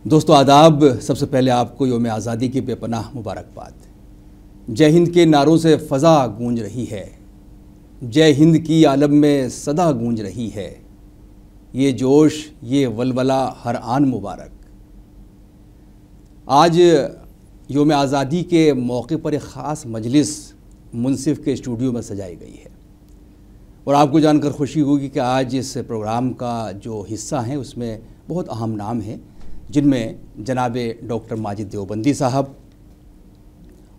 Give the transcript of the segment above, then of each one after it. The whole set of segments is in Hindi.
दोस्तों आदाब। सबसे पहले आपको यौम आज़ादी की बेपनाह मुबारकबाद। जय हिंद के नारों से फ़ज़ा गूंज रही है, जय हिंद की आलम में सदा गूंज रही है। ये जोश ये वलवला हर आन मुबारक। आज यौम आज़ादी के मौके पर एक ख़ास मजलिस मुनसिफ़ के स्टूडियो में सजाई गई है और आपको जानकर खुशी होगी कि आज इस प्रोग्राम का जो हिस्सा है उसमें बहुत अहम नाम है, जिनमें जनाब डॉक्टर माजिद देवबंदी साहब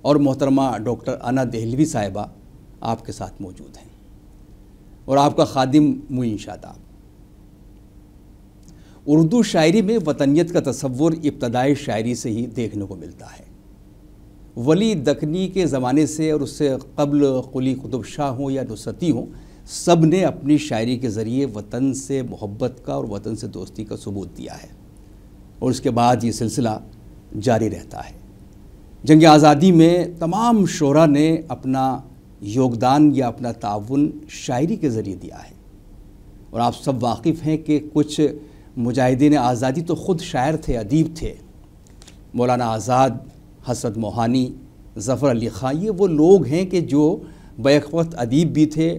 और मोहतरमा डॉक्टर अना दहलवी साहिबा आपके साथ मौजूद हैं और आपका खादिम मुइन शादाब। उर्दू शायरी में वतनियत का तसव्वुर इब्तदाई शायरी से ही देखने को मिलता है। वली दकनी के ज़माने से और उससे कबल कुली कुतुब शाह हों या नुसरती हों, सब ने अपनी शायरी के ज़रिए वतन से मोहब्बत का और वतन से दोस्ती का सबूत दिया है और उसके बाद ये सिलसिला जारी रहता है। जंग आज़ादी में तमाम शोरा ने अपना योगदान या अपना ताउन शायरी के ज़रिए दिया है और आप सब वाकिफ़ हैं कि कुछ मुजाहिदीन आज़ादी तो ख़ुद शायर थे, अदीब थे। मौलाना आज़ाद, हसरत मोहानी, ज़फ़र अली ख़ां, ये वो लोग हैं कि जो बैक वक्त अदीब भी थे,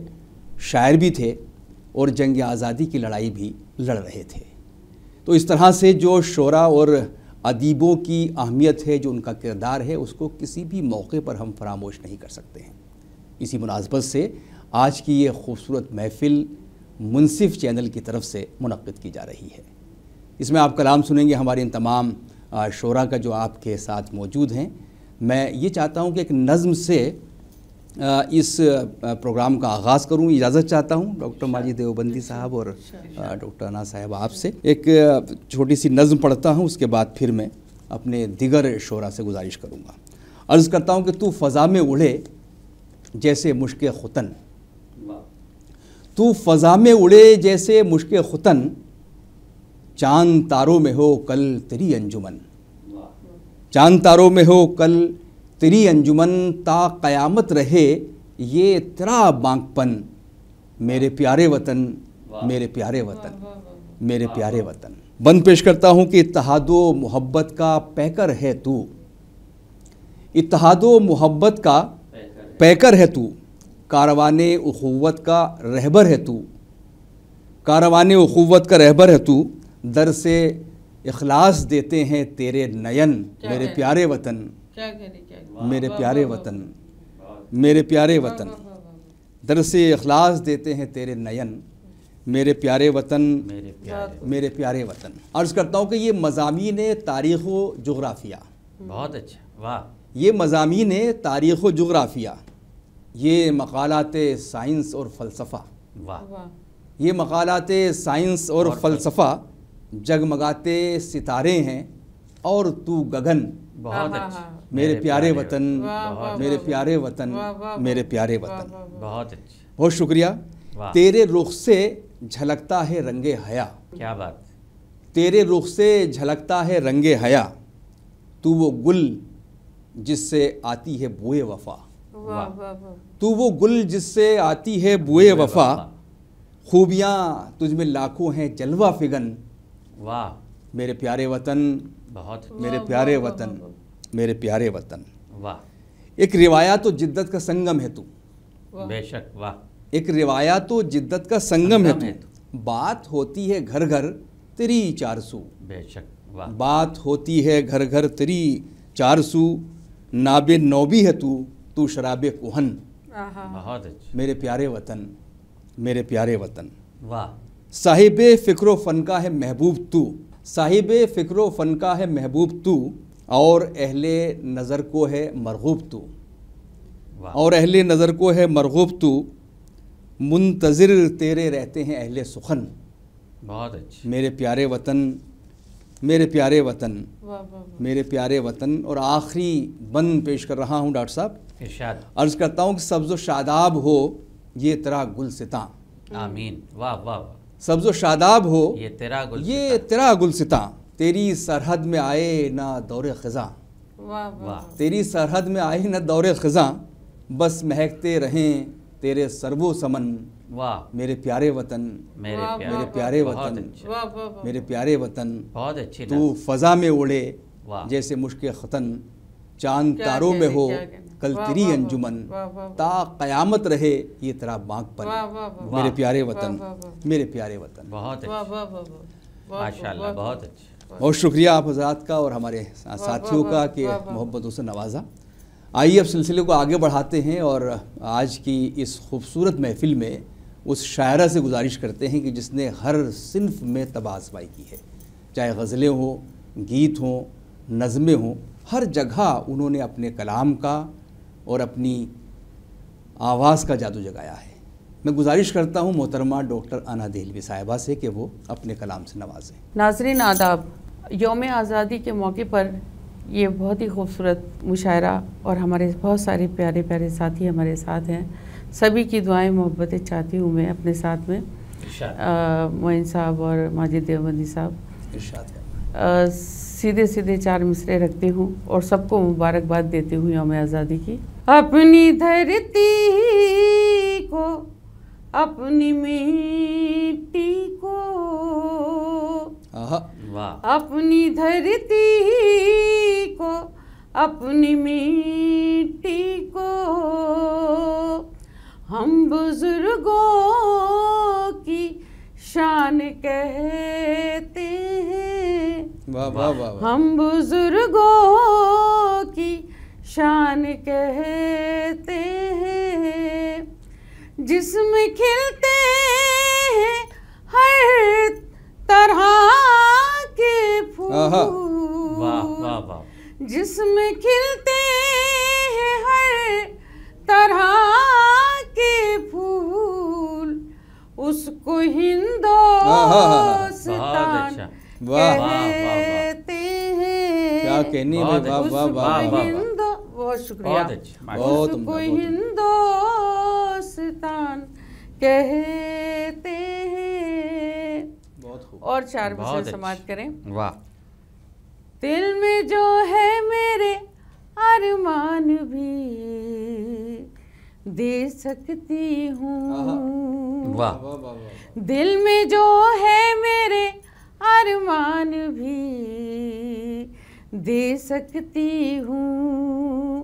शायर भी थे और जंग आज़ादी की लड़ाई भी लड़ रहे थे। तो इस तरह से जो शोरा और अदीबों की अहमियत है, जो उनका किरदार है, उसको किसी भी मौके पर हम फरामोश नहीं कर सकते हैं। इसी मुनासबत से आज की ये खूबसूरत महफ़िल मुनसिफ़ चैनल की तरफ से मुनक़्क़िद की जा रही है। इसमें आप कलाम सुनेंगे हमारे इन तमाम शोरा का जो आपके साथ मौजूद हैं। मैं ये चाहता हूँ कि एक नज़्म से इस प्रोग्राम का आगाज़ करूँ। इजाज़त चाहता हूँ डॉक्टर माजिद देवबंदी साहब और डॉक्टर अना साहब आपसे। एक छोटी सी नज़्म पढ़ता हूँ, उसके बाद फिर मैं अपने दिगर शोरा से गुजारिश करूँगा। अर्ज़ करता हूँ कि तू फ़ज़ा में उड़े जैसे मुश्क खुतन, तू फ़ज़ा में उड़े जैसे मुश्क खुतन, चाँद तारों में हो कल तेरी अंजुमन, चाँद तारों में हो कल तेरी अंजुमन, ता क़यामत रहे ये तेरा बांकपन, मेरे प्यारे वतन, मेरे प्यारे वतन, मेरे प्यारे वतन। बंद पेश करता हूँ कि इत्तेहादो मोहब्बत का पैकर है तू, इत्तेहादो मोहब्बत का पैकर है तू, कारवाने उख़ुव्वत का रहबर है तू, कारवाने उख़ुव्वत का रहबर है तू, दर से इखलास देते हैं तेरे नयन, मेरे प्यारे वतन, मेरे प्यारे वतन, मेरे प्यारे वतन, दर से इखलास देते हैं तेरे नयन, मेरे प्यारे वतन, मेरे प्यारे वतन। अर्ज़ करता हूँ कि ये मज़ामीन तारीख़ व जुग़राफ़िया, बहुत अच्छा, वाह, ये मज़ामीन तारीख़ व जुग़राफ़िया, ये मक़ालात साइंस और फ़लसफ़ा, वाह, ये मक़ालात साइंस और फ़लसफ़ा, जगमगाते सितारे हैं और तू गगन, बहुत अच्छा, मेरे प्यारे वतन, मेरे प्यारे वतन, मेरे प्यारे वतन, बहुत अच्छा, बहुत शुक्रिया। तेरे रुख से झलकता है रंगे हया, क्या बात, तेरे रुख से झलकता है रंगे हया, तू वो गुल जिससे आती है बुए वफ़ा, तू वो गुल जिससे आती है बुए वफ़ा, खूबियाँ तुझ में लाखों हैं जलवा फिगन, वाह, मेरे प्यारे वतन, बहुत, मेरे प्यारे वतन, मेरे प्यारे वतन, वाह। एक रिवायात व जिद्दत का संगम है तू, बेशक, वाह, एक रिवायात व जिद्दत का संगम है तू, बात होती है घर घर तेरी चारसू, बेशक, वाह, बात होती है घर घर तेरी चारसू, नाबे नौबी है तू, तू शराबे कुहन, बहुत अच्छा, मेरे प्यारे वतन, मेरे प्यारे वतन, वाह। साहिबे फ़िक्र फ़न का है महबूब तू, साहिबे फ़िक्र फ़न का है महबूब तू, और अहले नज़र को है मरगूब तू, और अहले नज़र को है मरगूब तू, मुंतज़िर तेरे रहते हैं अहले सुखन, बहुत अच्छे, मेरे प्यारे वतन, मेरे प्यारे वतन, मेरे प्यारे वतन। और आखिरी बंद पेश कर रहा हूँ डॉक्टर साहब, इरशाद। अर्ज़ करता हूँ कि सब्ज़ शादाब हो ये तेरा गुलसितां, आमीन, वाह वाह, सब्ज़ शादाब हो ये तेरा गुलसितां, तेरी सरहद में आए ना दौरे ख़ज़ां, वाह, तेरी सरहद में आए ना दौरे ख़ज़ां, बस महकते रहें तेरे सरवो समन, वाह मेरे प्यारे वतन, मेरे प्यारे बहुत वतन, अच्छा, मेरे प्यारे वतन, बहुत अच्छी तू फजा में उड़े वाह जैसे मुश्क खतन, चांद तारों में हो कल तेरी अंजुमन, ता कयामत रहे ये तेरा बांकपन, मेरे प्यारे वतन, मेरे प्यारे वतन। बहुत अच्छा, माशाल्लाह, बहुत अच्छा। बहुत शुक्रिया आप हजरात का और हमारे साथियों का कि मोहब्बतों से नवाजा। आइए अब सिलसिले को आगे बढ़ाते हैं और आज की इस खूबसूरत महफिल में उस शायरा से गुजारिश करते हैं कि जिसने हर सिन्फ में तबाज़बाई की है, चाहे गज़लें हों, गीत हों, नज़में हों, हर जगह उन्होंने अपने कलाम का और अपनी आवाज़ का जादू जगाया है। मैं गुजारिश करता हूँ मोहतरमा डॉक्टर अना देहलवी साहिबा से कि वो अपने कलाम से नवाजें। नाज़रीन आदाब, यौम आज़ादी के मौके पर ये बहुत ही खूबसूरत मुशायरा और हमारे बहुत सारे प्यारे प्यारे साथी हमारे साथ हैं। सभी की दुआएं मोहब्बतें चाहती हूँ मैं अपने साथ में, मोइन साहब और माजिद देवबंदी साहब। सीधे सीधे 4 मिसरे रखती हूँ और सबको मुबारकबाद देती हूँ यौम आज़ादी की। अपनी धरती को, अपनी मिट्टी को, अपनी धरती को, अपनी मिट्टी को हम बुजुर्गों की शान कहते हैं। वाह वाह वाह। हम बुजुर्गों की शान कहते हैं, जिसमें खिलते हैं हर तरह के फूल, वाह वाह, जिसमें खिलते हैं हर तरह के फूल, उसको हिंदुस्तान कहते हैं। क्या कहनी भाई, वाह वाह वाह। बहुत शुक्रिया। उसको हिंदुस्तान कहते हैं। और 4 मिसरे समाप्त करें। वाह। दिल में जो है मेरे अरमान भी दे सकती हूँ। वाह। दिल में जो है मेरे अरमान भी दे सकती हूँ।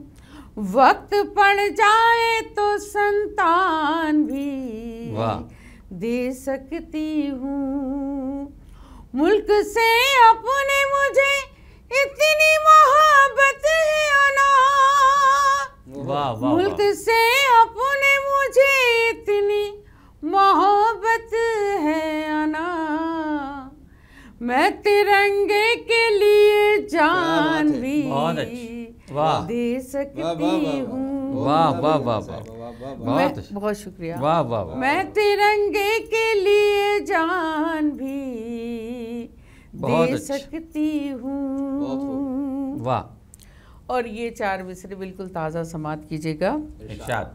वक्त पड़ जाए तो संतान भी दे सकती हूँ। मुल्क से अपने मुझे इतनी मोहब्बत है अना, मुल्क से अपने मुझे इतनी मोहब्बत है अना, मैं तिरंगे के लिए जान भी दे सकती हूँ। वाह वाह वाह वाह, बहुत शुक्रिया। वाह वाह वाह। मैं तिरंगे के लिए जान भी दे सकती हूँ। वाह। और ये 4 मिसरे बिल्कुल ताज़ा समात कीजिएगा। इरशाद।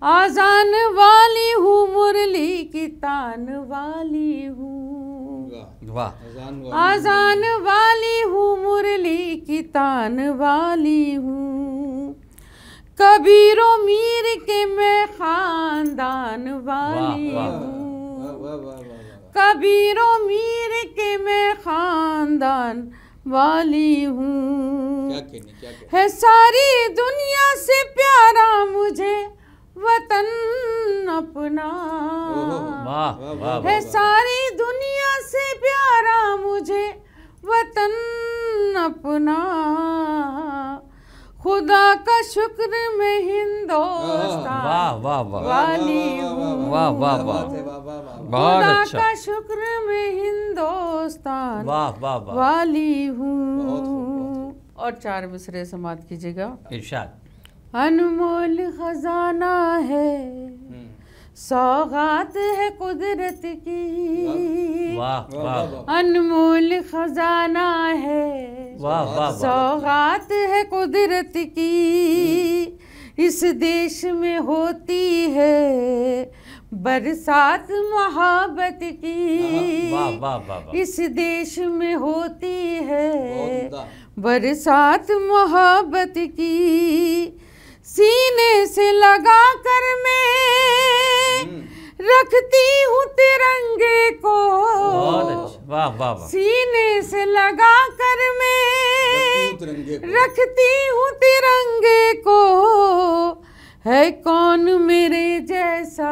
आजान वाली हूँ, मुरली की तान वाली हूँ। वाह। आजान वाली हूँ, मुरली की तान वाली हूँ। कबीरो मीर के मैं खानदान वाली हूँ। कबीरो मीर के मैं खानदान वाली हूँ। है सारी दुनिया से प्यारा मुझे वतन अपना, है सारी दुनिया से प्यारा मुझे वतन अपना। खुदा का शुक्र मैं हिंदुस्तान वाली हूँ। वाह वाह वाह, बहुत खुदा अच्छा। का शुक्र मैं हिंदुस्तान वाह वाह वाह, वाली हूँ। और 4 मिसरे समाप्त कीजिएगा। इरशाद। अनमोल खजाना है, सौगात है कुदरत की। वाह वाह, अनमोल खजाना है, वाह वाह, सौगात है कुदरत की। इस देश में होती है बरसात मोहब्बत की। वाह वाह वाह, इस देश में होती है बरसात मोहब्बत की। सीने से लगा कर मैं रखती हूँ तिरंगे को बहुत अच्छा, वाह वाह वाह, सीने से लगा कर मैं रखती हूँ तिरंगे को, है कौन मेरे जैसा,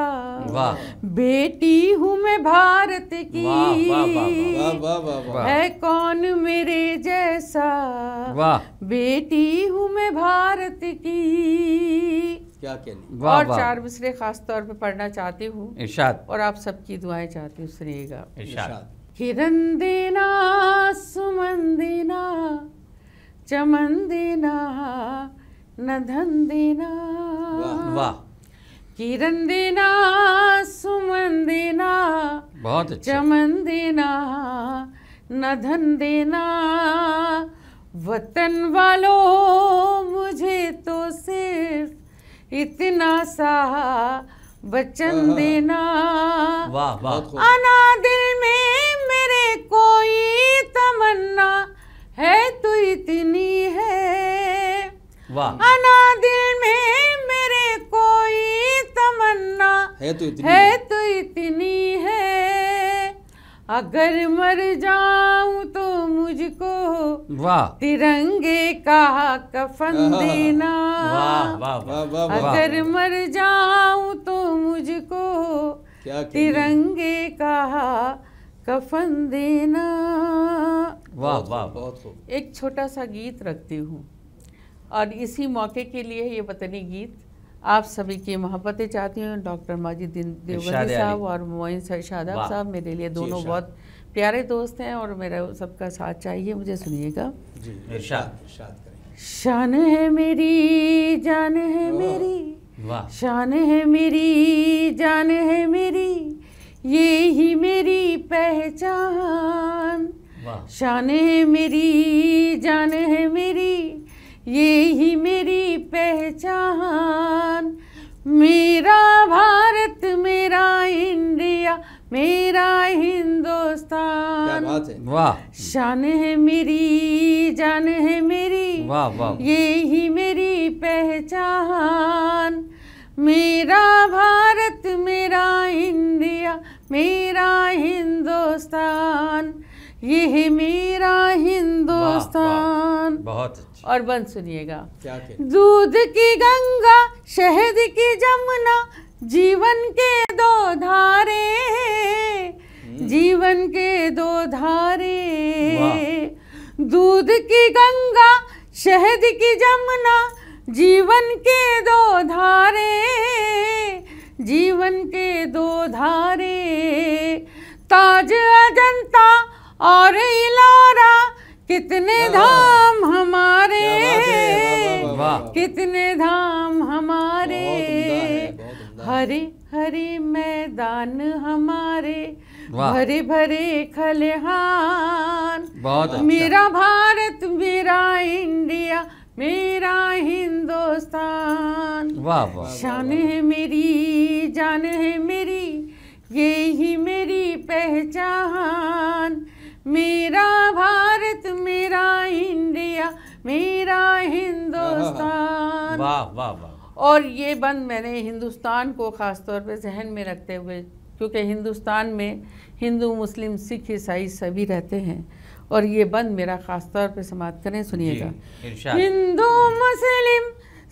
वाह बेटी हूँ मैं भारत की, वाह वाह वाह वाह वाह वाह, है कौन मेरे जैसा, वाह, बेटी हूँ मैं भारत की। क्या कहनी। वाह और वाह, 4 मिसरे खास तौर पे पढ़ना चाहती हूँ इरशाद और आप सबकी दुआएं चाहती हूँ, सुनिएगा। इरशाद। किरण देना, सुमन देना, चमन देना, न धन देना, वाह, किरण देना, सुमन देना, बहुत अच्छा, चमन देना, न धन देना, वतन वालों मुझे तो सिर्फ इतना सा वचन देना, वाह वाह, आना दिल में मेरे कोई तमन्ना है तो इतनी है, वाह, आना दिल में मेरे कोई तमन्ना है तो इतनी है, अगर मर जाऊं तो मुझको वाह, तिरंगे का कफन देना, वाह वाह वाह वाह, वाह वाह, अगर मर जाऊं तो मुझको क्या कहनी। तिरंगे का कफन देना। वाह वाह, बहुत खूब। एक छोटा सा गीत रखती हूँ और इसी मौके के लिए ये वतनी गीत आप सभी की मोहब्बतें चाहती हूँ। डॉक्टर माजिदुद्दीन इरशाद देवबंदी साहब अली। और मोइन शादाब वाह। साहब मेरे लिए दोनों इरशाद। बहुत प्यारे दोस्त हैं और मेरा सबका साथ चाहिए, मुझे सुनिएगा। जी इरशाद। इरशाद करें। शान है मेरी, जान है मेरी, वाह, शान है मेरी, जान है मेरी, ये ही मेरी पहचान, वाह, शान है मेरी, जान है मेरी, ये ही मेरी पहचान, मेरा भारत, मेरा इंडिया, मेरा क्या हिंदुस्तान, बात है। वाह शान है मेरी, जान है मेरी, वाह वाह, ये ही मेरी पहचान, मेरा भारत, मेरा इंडिया, मेरा हिंदुस्तान, ये है मेरा हिंदुस्तान। बहुत अच्छा, और बंद सुनिएगा। क्या कहनी। दूध की गंगा, शहद की जमुना, जीवन के 2 धारे, जीवन के 2 धारे, दूध की गंगा, शहद की जमुना, जीवन के 2 धारे, जीवन के 2 धारे, ताज अजंता और इलारा, कितने धाम हमारे, क्या बात है। वाह, वाह, वाह, वाह। कितने धाम हमारे, बहुत उम्दा है। हरे हरे मैदान हमारे, वाह। भरे भरे खलिहान, बहुत अच्छा, मेरा भारत, मेरा इंडिया, मेरा हिंदुस्तान, वाह वाह, शान है मेरी, जान है मेरी, ये ही मेरी पहचान, मेरा भारत, मेरा इंडिया, मेरा हिंदुस्तान। वाह वाह वाह, और ये बंद मैंने हिंदुस्तान को ख़ास तौर पे जहन में रखते हुए, क्योंकि हिंदुस्तान में हिंदू, मुस्लिम, सिख, ईसाई सभी रहते हैं, और ये बंद मेरा ख़ास तौर पे समाप्त करें, सुनिएगा। जी, इरशाद। हिंदू, मुस्लिम,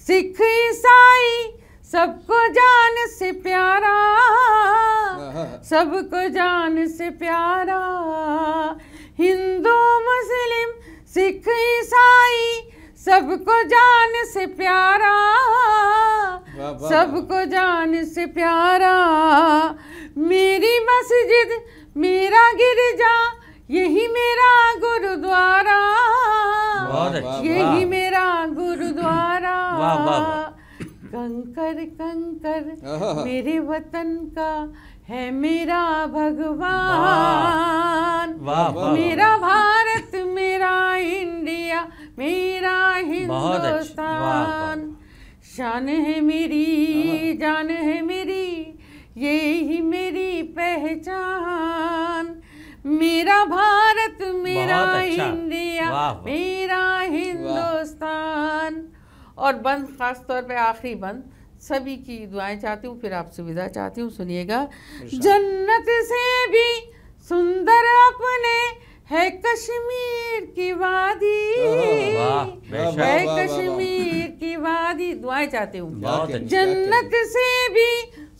सिख, ईसाई, सबको जान से प्यारा, सबको जान से प्यारा, हिंदू, मुस्लिम, सिख, ईसाई, सबको जान से प्यारा, वाह, वाह, सबको जान से प्यारा, मेरी मस्जिद, मेरा गिरजा, यही मेरा गुरुद्वारा, बहुत अच्छा, यही वाह। मेरा गुरुद्वारा, वाह, वाह, वाह। कंकर कंकर आहा। मेरे वतन का है मेरा भगवान, वाह वाह, मेरा भारत, मेरा इंडिया, मेरा बहुत अच्छा, वाह, हिंदुस्तान, शान है मेरी, जान है मेरी, ये ही मेरी पहचान, मेरा भारत, मेरा बहुत अच्छा, इंडिया, वाह, वाह। मेरा हिंदुस्तान। और बंद खास तौर पे आखिरी बंद सभी की दुआएं चाहती हूँ, फिर आपसे विदा चाहती हूँ। सुनिएगा। जन्नत से भी सुंदर अपने है कश्मीर की वादी, है कश्मीर की वादी। दुआएं चाहती हूँ। जन्नत से भी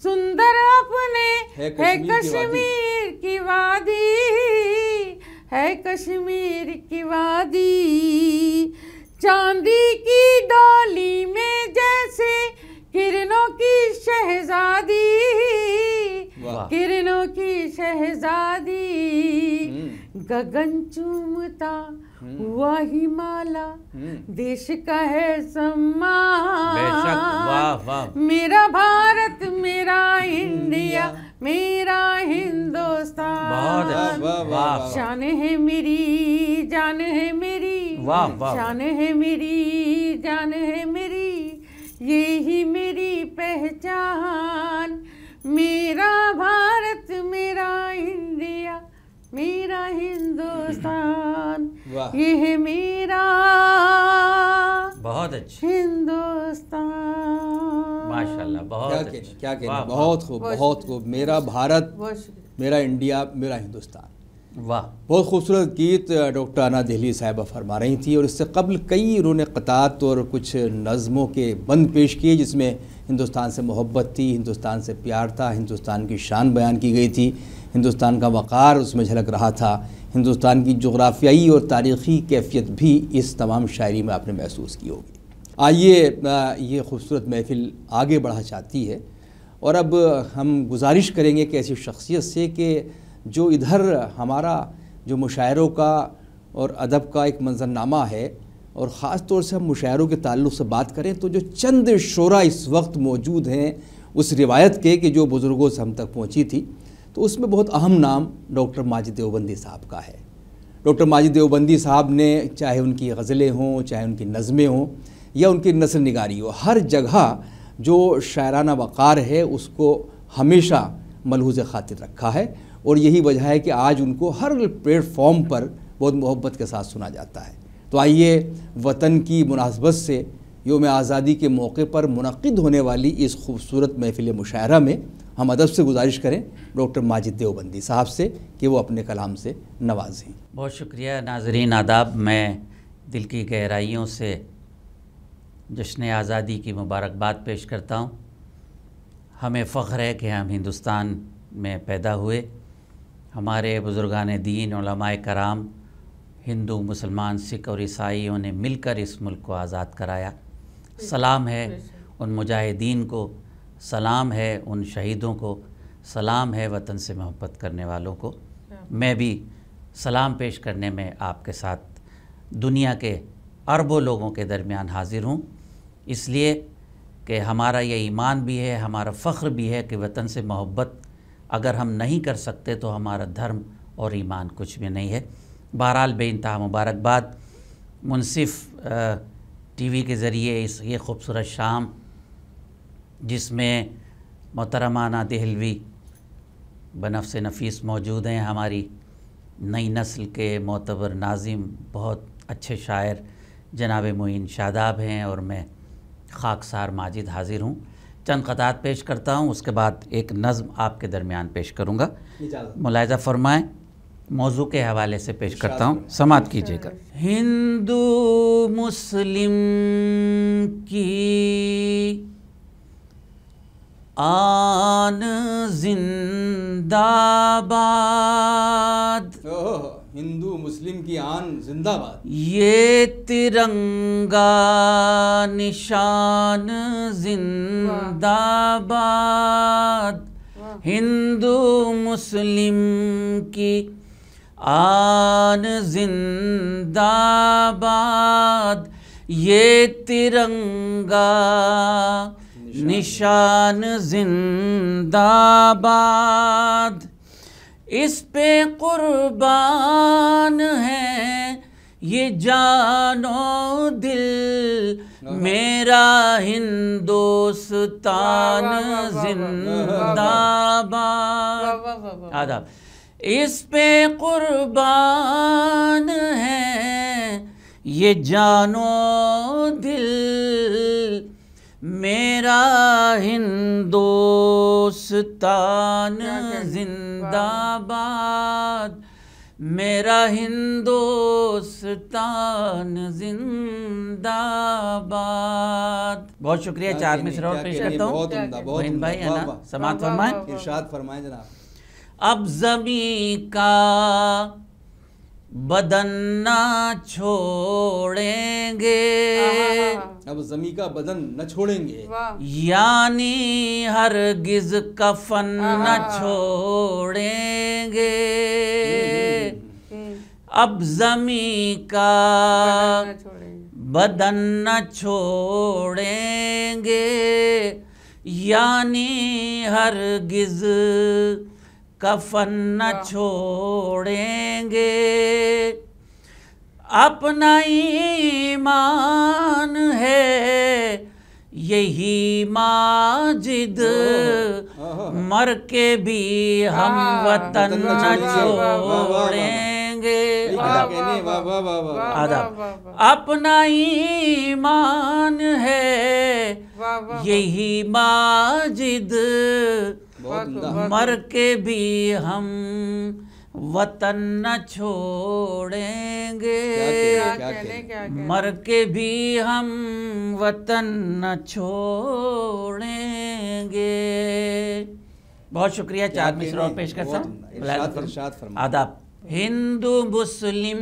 सुंदर अपने है कश्मीर की वादी, है कश्मीर की वादी। चांदी की डोली में जैसे किरणों की शहजादी, किरणों की शहजादी। गगन चूमता हुआ हिमालय देश का है सम्मान। मेरा भारत, मेरा इंडिया, मेरा हिंदुस्तान। शान है मेरी, जान है मेरी, शान है मेरी, जान है मेरी, यही मेरी पहचान। मेरा भारत, मेरा इंडिया, मेरा हिंदुस्तान, ये है मेरा बहुत अच्छा हिंदुस्तान। माशाल्लाह, बहुत क्या कहना, बहुत खूब, बहुत खूब। मेरा भारत, मेरा इंडिया, मेरा हिंदुस्तान। वाह, बहुत खूबसूरत गीत डॉक्टर आना दहली साहिबा फरमा रही थी। और इससे कबल कई उन्होंने क़तात और कुछ नज़मों के बंद पेश किए जिसमें हिंदुस्तान से मोहब्बत थी, हिंदुस्तान से प्यार था, हिंदुस्तान की शान बयान की गई थी, हिंदुस्तान का वक़ार उसमें झलक रहा था, हिंदुस्तान की जोग्राफियाई और तारीख़ी कैफियत भी इस तमाम शायरी में आपने महसूस की होगी। आइए, ये खूबसूरत महफ़िल आगे बढ़ा चाहती है और अब हम गुजारिश करेंगे कि ऐसी शख्सियत से कि जो इधर हमारा जो मुशायरों का और अदब का एक मंजरनामा है, और ख़ास तौर से हम मुशायरों के ताल्लुक़ से बात करें तो जो चंद शोरा इस वक्त मौजूद हैं उस रिवायत के कि जो बुज़ुर्गों से हम तक पहुँची थी, तो उसमें बहुत अहम नाम डॉक्टर माजिद देवबंदी साहब का है। डॉक्टर माजिद देवबंदी साहब ने, चाहे उनकी गज़लें हों, चाहे उनकी नज़में हों या उनकी नस्ल निगारी हो, हर जगह जो शायराना वक़ार है उसको हमेशा मलहूज़ ख़ातिर रखा है। और यही वजह है कि आज उनको हर प्लेटफॉर्म पर बहुत मोहब्बत के साथ सुना जाता है। तो आइए, वतन की मुनासबत से यौम आज़ादी के मौके पर मुनक़िद होने वाली इस खूबसूरत महफ़िल मुशायरा में हम अदब से गुजारिश करें डॉक्टर माजिद देवबंदी साहब से कि वो अपने कलाम से नवाजें। बहुत शुक्रिया नाज़रीन आदाब। मैं दिल की गहराइयों से जश्न आज़ादी की मुबारकबाद पेश करता हूँ। हमें फ़ख्र है कि हम हिंदुस्तान में पैदा हुए। हमारे बुज़ुर्गान दीन, उलमाए कराम, हिंदू, मुसलमान, सिख और ईसाइयों ने मिलकर इस मुल्क को आज़ाद कराया। सलाम है उन मुजाहिदीन को, सलाम है उन शहीदों को, सलाम है वतन से मोहब्बत करने वालों को। मैं भी सलाम पेश करने में आपके साथ दुनिया के अरबों लोगों के दरमियान हाजिर हूँ, इसलिए कि हमारा ये ईमान भी है, हमारा फ़ख्र भी है कि वतन से मोहब्बत अगर हम नहीं कर सकते तो हमारा धर्म और ईमान कुछ भी नहीं है। बहरहाल बेइंतहा मुबारकबाद मुनसिफ़ टीवी के ज़रिए इस ये ख़ूबसूरत शाम जिसमें मोहतरमा आना देहलवी बनफ्स नफ़ीस मौजूद हैं, हमारी नई नस्ल के मोतबर नाज़िम, बहुत अच्छे शायर जनाब मोइन शादाब हैं और मैं खाकसार माजिद हाज़िर हूँ। चंद क़तात पेश करता हूँ, उसके बाद एक नज़्म आपके दरमियान पेश करूँगा। मुलाहिज़ा फ़रमाएँ, मौजू के हवाले से पेश करता हूँ, समात कीजिएगा। हिंदू मुस्लिम की आन जिंदाबाद, हिंदू मुस्लिम की आन जिंदाबाद। ये तिरंगा निशान जिंदाबाद, हिंदू मुस्लिम की आन जिंदाबाद, ये तिरंगा निशान जिंदाबाद, इस पे कुर्बान है ये जानो दिल, मेरा हिंदुस्तान जिंदाबाद। आदाब। इस पे कुर्बान है ये जानो दिल, मेरा हिंदुस्तान जिंदाबाद, मेरा हिंदुस्तान जिंदाबाद। बहुत शुक्रिया। 4 मिसरा और पेश करता हूँ। मोइन भाई है ना, समाअत फरमाएं। इरशाद फरमाएं जनाब। अब ज़मीं का बदन ना छोड़ेंगे, अब ज़मीं का बदन न छोड़ेंगे, यानी हरगिज़ कफन न छोड़ेंगे। अब ज़मीं का बदन न छोड़ेंगे, यानी हरगिज़ कफन न छोड़ेंगे। अपना ईमान है यही माजिद, मर के भी हम वतन न छोड़ेंगे। अपना ईमान है यही माजिद, मर के भी हम वतन न छोड़ेंगे। मर के भी हम वतन न छोड़ेंगे। बहुत शुक्रिया। 4 मिसरा और पेश करता हूँ। आदाब। हिंदू मुस्लिम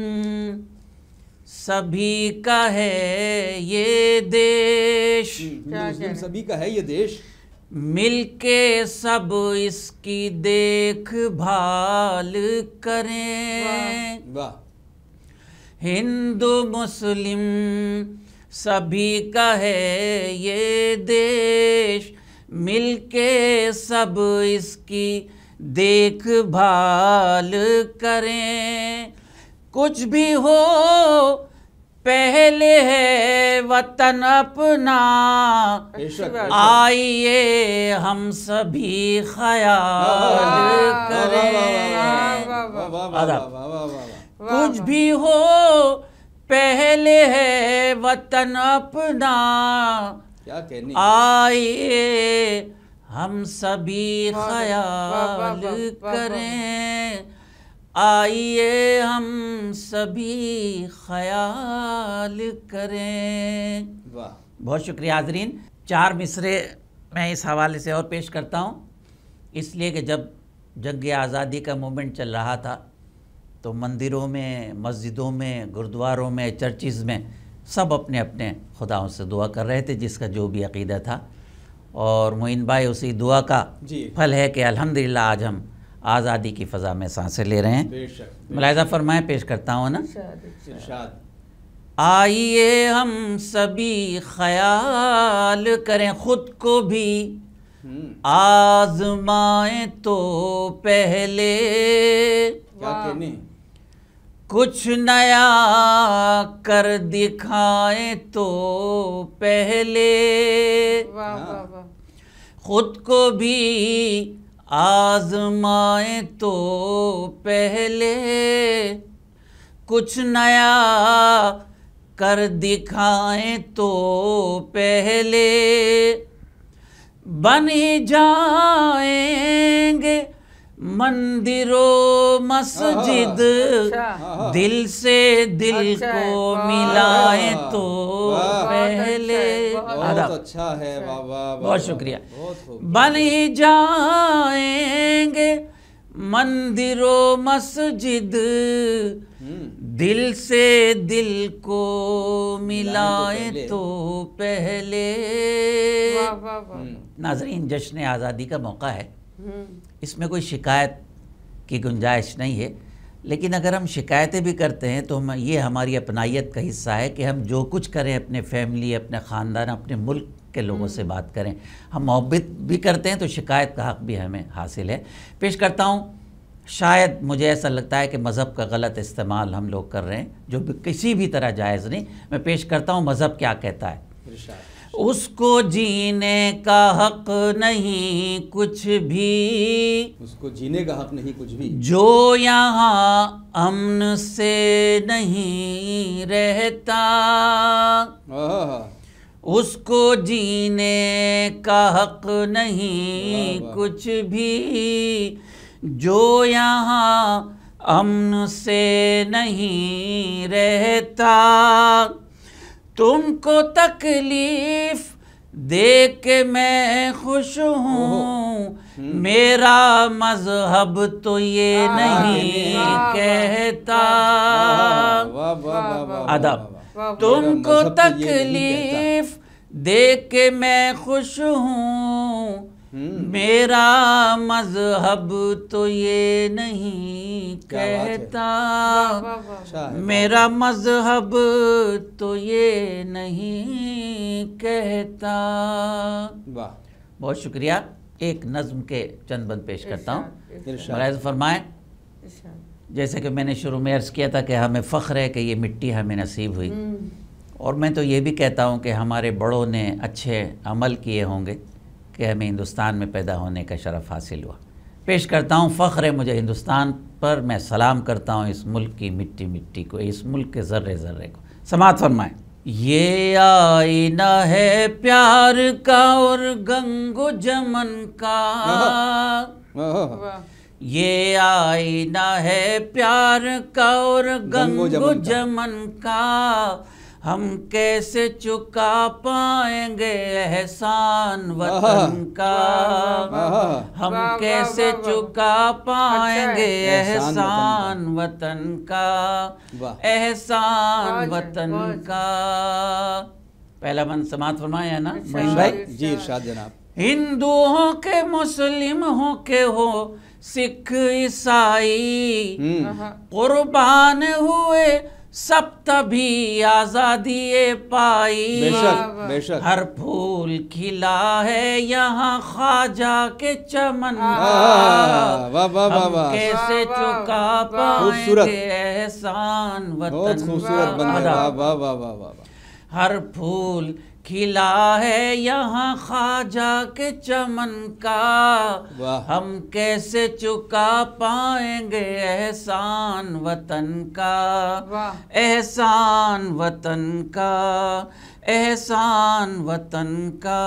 सभी का है ये देश, मुस्लिम सभी का है ये देश, मिलके सब इसकी देखभाल करें। वाह। हिंदू मुस्लिम सभी का है ये देश, मिलके सब इसकी देखभाल करें। कुछ भी हो पहले है वतन अपना, आइए हम सभी ख्याल करें। कुछ भी हो पहले है वतन अपना, क्या कहने, आइए हम सभी ख्याल करें। आइए हम सभी ख्याल करें। वाह। बहुत शुक्रिया हाज़रीन। 4 मिसरे मैं इस हवाले से और पेश करता हूँ, इसलिए कि जब जंग आज़ादी का मूवमेंट चल रहा था तो मंदिरों में, मस्जिदों में, गुरुद्वारों में, चर्चिज़ में सब अपने अपने खुदाओं से दुआ कर रहे थे, जिसका जो भी अक़ीदा था। और मोइन भाई उसी दुआ का फल है कि अल्हम्दुलिल्लाह आज हम आज़ादी की फ़ज़ा में सांसें ले रहे हैं। मुलाहिज़ा फरमाएं, पेश करता हूँ ना। आइए हम सभी ख्याल करें, खुद को भी आज़माएं तो पहले, क्या कहने, कुछ नया कर दिखाएं तो पहले। खुद को भी आज़माएं तो पहले, कुछ नया कर दिखाएं तो पहले। बन ही जाएंगे मंदिरों मस्जिद, दिल से दिल को मिलाएं तो पहले। बहुत अच्छा है, वाह वाह, बहुत शुक्रिया। बन ही जाएंगे मंदिरों मस्जिद, दिल से दिल को मिलाएं तो पहले। नाज़रीन, जश्न आज़ादी का मौका है, इसमें कोई शिकायत की गुंजाइश नहीं है, लेकिन अगर हम शिकायतें भी करते हैं तो हम, ये हमारी अपनाइयत का हिस्सा है कि हम जो कुछ करें अपने फैमिली, अपने ख़ानदान, अपने मुल्क के लोगों से बात करें। हम मोहब्बत भी करते हैं तो शिकायत का हक़ भी हमें हासिल है। पेश करता हूँ, शायद मुझे ऐसा लगता है कि मज़हब का गलत इस्तेमाल हम लोग कर रहे हैं, जो भी किसी भी तरह जायज़ नहीं। मैं पेश करता हूँ मज़हब क्या कहता है। उसको जीने का हक नहीं कुछ भी, उसको जीने का हक नहीं कुछ भी, जो यहाँ अमन से नहीं रहता। उसको जीने का हक नहीं कुछ भी, जो यहाँ अमन से नहीं रहता। तुमको तकलीफ दे के मैं खुश हूँ, मेरा मजहब तो ये नहीं कहता। अदब। तुमको तकलीफ दे के मैं खुश हूँ, मेरा मजहब तो ये नहीं कहता। मेरा मजहब तो ये नहीं कहता। वाह, बहुत शुक्रिया। एक नज्म के चंद बंद पेश करता हूँ। मुलाहिज़ा फरमाएं, जैसे कि मैंने शुरू में अर्ज़ किया था कि हमें फ़ख्र है कि ये मिट्टी हमें नसीब हुई, और मैं तो ये भी कहता हूँ कि हमारे बड़ों ने अच्छे अमल किए होंगे कि हमें हिंदुस्तान में पैदा होने का शरफ़ हासिल हुआ। पेश करता हूँ, फ़ख्र है मुझे हिंदुस्तान पर, मैं सलाम करता हूँ इस मुल्क की मिट्टी मिट्टी को, इस मुल्क के ज़र्रे ज़र्रे को। समाअत फरमाएं। ये आईना है प्यार का और गंगो जमन का, ये आईना है प्यार का और गंगो जमन का, हम कैसे चुका पाएंगे एहसान वतन का, हम कैसे चुका पाएंगे एहसान वतन का, एहसान वतन का। पहला मन समाअत फरमाया है ना मोइन भाई? जी इरशाद जनाब। हिंदू हो के मुस्लिम हो के हो सिख ईसाई, कुर्बान हुए सब तभी आजादी पाई। बेशक बेशक। हर फूल खिला है यहाँ ख्वाजा के चमन का, हम कैसे चुका पाएंगे एहसान वतन का। हर फूल खिला है यहाँ ख्वाजा के चमन का, हम कैसे चुका पाएंगे एहसान वतन का, एहसान वतन का, एहसान वतन का।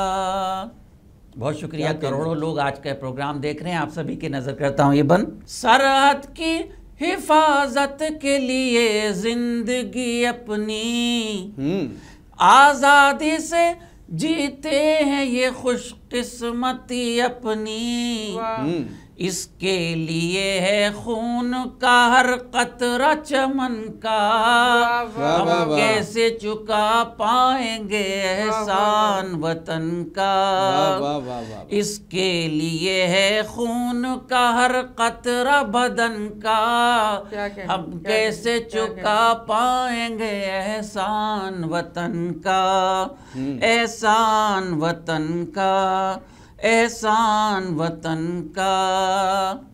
बहुत शुक्रिया। करोड़ों लोग आज का प्रोग्राम देख रहे हैं, आप सभी की नजर करता हूँ ये बंद। सरहद की हिफाजत के लिए जिंदगी अपनी आजादी से जीते हैं ये खुशकिस्मती अपनी, इसके लिए है खून का हर कतरा चमन का, हम कैसे चुका पाएंगे एहसान वतन का, इसके लिए है खून का हर कतरा बदन का, हम कैसे चुका पाएंगे एहसान वतन का, एहसान वतन का, एहसान वतन का।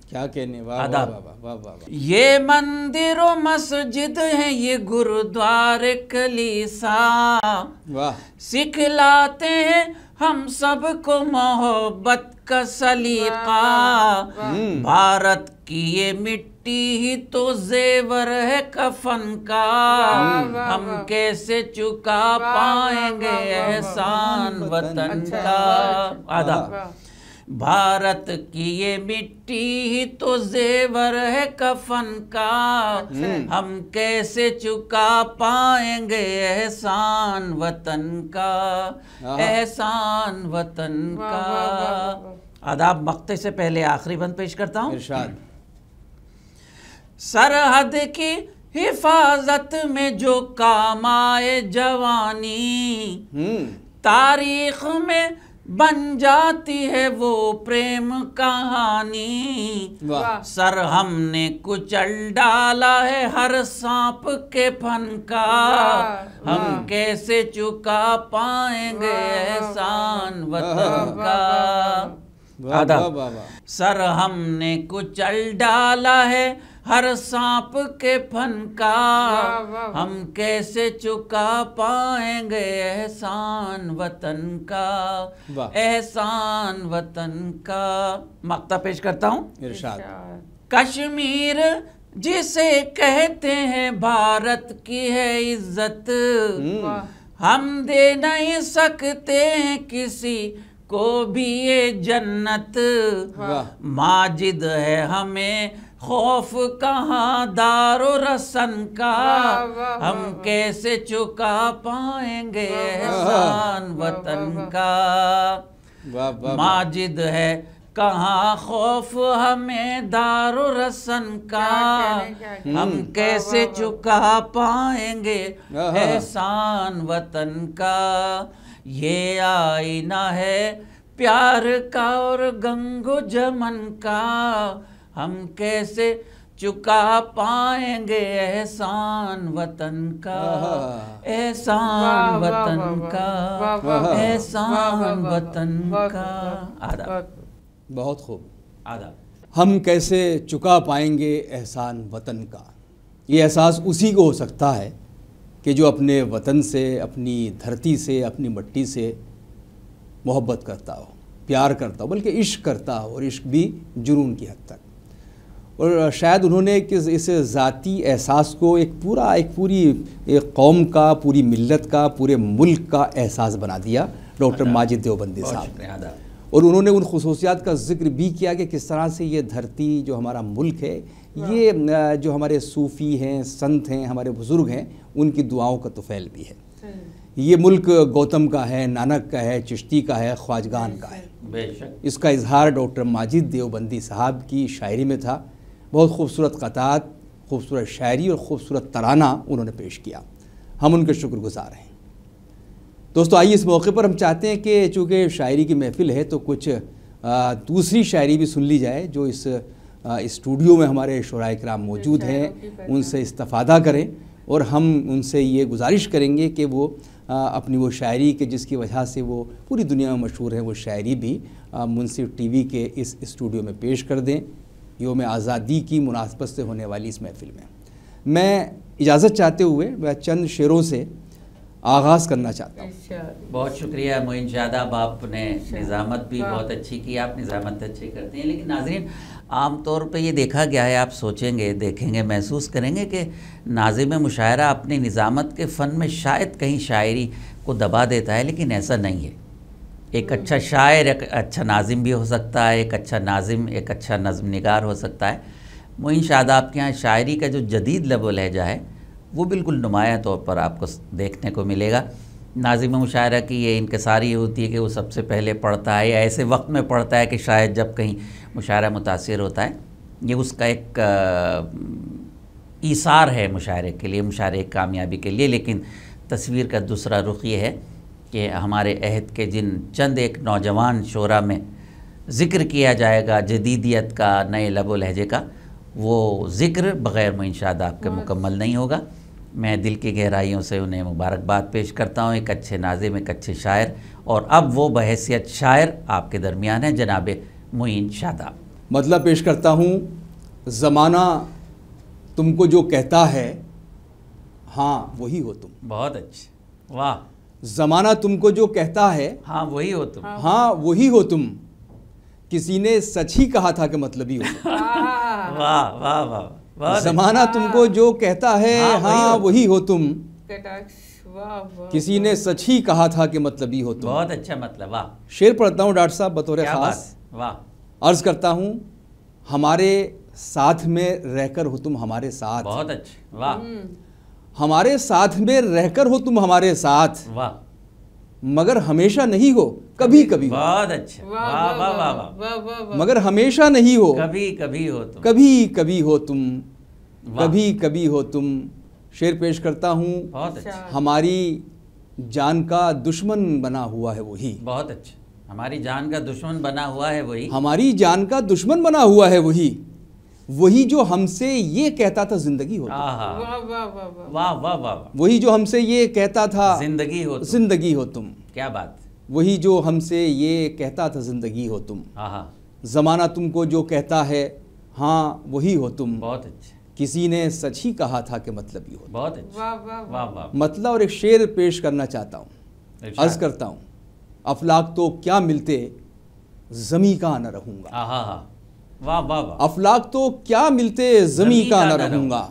क्या कहने। वाह वाह वाह वाह। ये मंदिर और मस्जिद है, ये गुरुद्वारे कलीसा, वाह, सिखलाते हैं हम सबको मोहब्बत का सलीका। भारत की ये मिट्टी ही तो जेवर है कफन का, हम कैसे चुका पाएंगे एहसान वतन का। आधा। भारत की ये मिट्टी ही तो जेवर है कफन का, हम कैसे चुका पाएंगे एहसान वतन का, एहसान वतन का। आदाब मक्ते से पहले आखिरी बंद पेश करता हूँ। इरशाद। सरहद की हिफाजत में जो काम आए जवानी, तारीख में बन जाती है वो प्रेम कहानी। सर हमने कुचल डाला है हर सांप के फन का, हम कैसे चुका पाएंगे एहसान वतन का। आदाब। सर हमने कुचल डाला है हर सांप के फन का, हम कैसे चुका पाएंगे एहसान वतन का, एहसान वतन का। मक्ता पेश करता हूँ। इरशाद। कश्मीर जिसे कहते हैं भारत की है इज्जत, हम दे नहीं सकते किसी को भी ये जन्नत, माजिद है हमें खौफ कहाँ दारो रसन का, हम कैसे चुका पाएंगे एहसान वतन का। माजिद है कहाँ खौफ हमें दारो रसन का, हम कैसे चुका पाएंगे एहसान वतन का। ये आईना है प्यार का और गंगो जमन का, हम कैसे चुका पाएंगे एहसान वतन का, एहसान वतन का, एहसान वतन का। आदाब। बहुत खूब। आदाब। हम कैसे चुका पाएंगे एहसान वतन का। ये एहसास उसी को हो सकता है कि जो अपने वतन से, अपनी धरती से, अपनी मिट्टी से मोहब्बत करता हो, प्यार करता हो, बल्कि इश्क करता हो, और इश्क भी जुनून की हद तक। और शायद उन्होंने इस ज़ाती एहसास को एक पूरी कौम का, पूरी मिल्लत का, पूरे मुल्क का एहसास बना दिया डॉक्टर माजिद देवबंदी साहब ने। और उन्होंने उन खुसूसियात का जिक्र भी किया कि किस तरह से ये धरती, जो हमारा मुल्क है, ये जो हमारे सूफ़ी हैं, संत हैं, हमारे बुज़ुर्ग हैं, उनकी दुआओं का तुफ़ैल भी है। ये मुल्क गौतम का है, नानक का है, चिश्ती का है, ख्वाजगान का है। बेशक। इसका इजहार डॉक्टर माजिद देवबंदी साहब की शायरी में था। बहुत खूबसूरत क़तात, खूबसूरत शायरी और ख़ूबसूरत तराना उन्होंने पेश किया। हम उनके शुक्रगुज़ार हैं। दोस्तों, आइए इस मौके पर हम चाहते हैं कि चूँकि शायरी की महफ़िल है तो कुछ दूसरी शायरी भी सुन ली जाए जो इस स्टूडियो में हमारे शुराए किराम मौजूद हैं, उनसे इस्तिफ़ादा करें। और हम उनसे ये गुजारिश करेंगे कि वो अपनी वो शायरी के जिसकी वजह से वो पूरी दुनिया में मशहूर है, वो शायरी भी मुंसिफ टीवी के इस स्टूडियो में पेश कर दें यौम आज़ादी की मुनासबत से होने वाली इस महफ़िल में। मैं इजाज़त चाहते हुए मैं चंद शेरों से आगाज़ करना चाहता हूँ। बहुत शुक्रिया मोइन शादाब, आपने निज़ामत भी बहुत अच्छी की। आप निज़ामत अच्छी करते हैं, लेकिन नाज़रीन आम तौर पे ये देखा गया है, आप सोचेंगे, देखेंगे, महसूस करेंगे कि नाज़िम मुशायरा अपनी निज़ामत के फ़न में शायद कहीं शायरी को दबा देता है, लेकिन ऐसा नहीं है। एक अच्छा शायर एक अच्छा नाज़िम भी हो सकता है, एक अच्छा नाज़िम एक अच्छा नज़्म निगार हो सकता है। मोइन शादाब के यहाँ शायरी का जो जदीद लब लहजा है वो बिल्कुल नुमाया तौर पर आपको देखने को मिलेगा। नाज़िम मुशायरा की ये इनकसारी होती है कि वो सबसे पहले पढ़ता है या ऐसे वक्त में पढ़ता है कि शायद जब कहीं मुशायरा मुतासिर होता है। ये उसका एक ईसार है मुशायरे के लिए, मुशायरे की कामयाबी के लिए। लेकिन तस्वीर का दूसरा रुख ये है कि हमारे अहद के जिन चंद एक नौजवान शोरा में ज़िक्र किया जाएगा जदीदियत का, नए लब लहजे का, वो ज़िक्र बग़ैर मोइन शादाब के मुकम्मल नहीं होगा। मैं दिल की गहराइयों से उन्हें मुबारकबाद पेश करता हूँ, एक अच्छे नाज़िम, एक अच्छे शायर। और अब वो बहैसियत शायर आपके दरमियान है जनाब मोइन शादाब। मतलब पेश करता हूँ, ज़माना तुमको जो कहता है हाँ वही हो तुम। बहुत अच्छे, वाह। ज़माना तुमको जो कहता है हाँ वही हो तुम, हाँ वही हो तुम, किसी ने सच ही कहा था कि मतलब ही हो तुम। वाह वाह वाह। ज़माना तुमको जो कहता है हाँ वही हो तुम, किसी ने सच ही कहा था कि मतलब ही हो तुम। बहुत अच्छा मतलब, वाह। शेर पढ़ता हूँ डॉक्टर साहब बतौर ख़ास। वाह। अर्ज़ करता हूँ, हमारे साथ में रहकर हो तुम हमारे साथ। बहुत अच्छे, वाह। हमारे साथ में रहकर हो तुम हमारे साथ, वाह। मगर हमेशा नहीं हो, कभी कभी। बहुत अच्छे, वाह वाह वाह वाह। मगर हमेशा नहीं हो, कभी कभी हो तुम, कभी कभी हो तुम, कभी कभी हो तुम। शेर पेश करता हूँ, बहुत अच्छा। हमारी जान का दुश्मन बना हुआ है वही। बहुत अच्छा। हमारी जान का दुश्मन बना हुआ है वही। हमारी जान का दुश्मन बना हुआ है वही, वही जो हमसे ये कहता था जिंदगी हो तुम। वाह वाह वाह। वही जो हमसे ये कहता था जिंदगी हो तुम, जिंदगी हो तुम। क्या बात। वही जो हमसे ये कहता था जिंदगी हो तुम। ज़माना तुमको जो कहता है हाँ वही हो तुम। बहुत अच्छे। किसी ने सच ही कहा था कि मतलब ही हो। बहुत अच्छे, वाह वाह। मतलब और एक शेर पेश करना चाहता हूँ, अर्ज करता हूँ, अफलाक तो क्या मिलते ज़मी का न रहूँगा। वाह वाह वाह। अफलाक तो क्या मिलते ज़मी का न रहूँगा,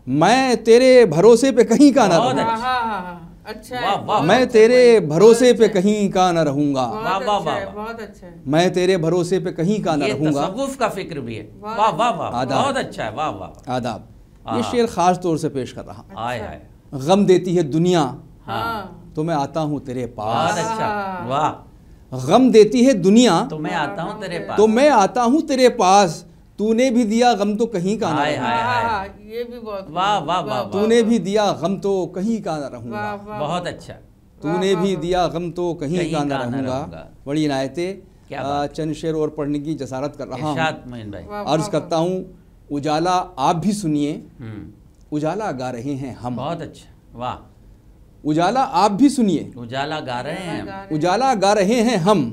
मैं तेरे भरोसे पे कहीं का न रहूँगा। अच्छा वाह, है, वाह, मैं तेरे भरोसे पे कहीं का न रहूंगा, वाह, वाह, वाह, बहुत अच्छा है। मैं तेरे भरोसे पे कहीं का न ये रहूंगा। तसव्वुफ का फिक्र भी है। वाह वाह वाह, आदाब। बहुत अच्छा है। वाह वाह, आदाब। ये शेर ख़ास तौर से पेश कर रहा हूँ। आय हाय, गम देती है दुनिया हाँ, तो मैं आता हूँ तेरे बहुत पास। अच्छा। वाह, गम देती है दुनिया तो मैं आता हूँ तेरे पास। तो मैं आता हूँ तेरे पास। तूने भी दिया गम तो कहीं का न हाय रहूंगा। हाय हाय, हाँ, ये भी बहुत वाह वाह वाह, तूने भी दिया गम तो कहीं का न रहूंगा। बहुत अच्छा। तूने भी दिया गम तो कहीं कहीं का न का न रहूंगा। रहूंगा। बड़ी इनायतें। क्या बात। चंद शेर और पढ़ने की जसारत कर रहा हूँ। इरशाद मोइन भाई। अर्ज करता हूँ, उजाला आप भी सुनिए, हम्म, उजाला गा रहे हैं हम। बहुत अच्छा। वाह, उजाला आप भी सुनिए, उजाला गा रहे हैं। उजाला गा रहे हैं हम,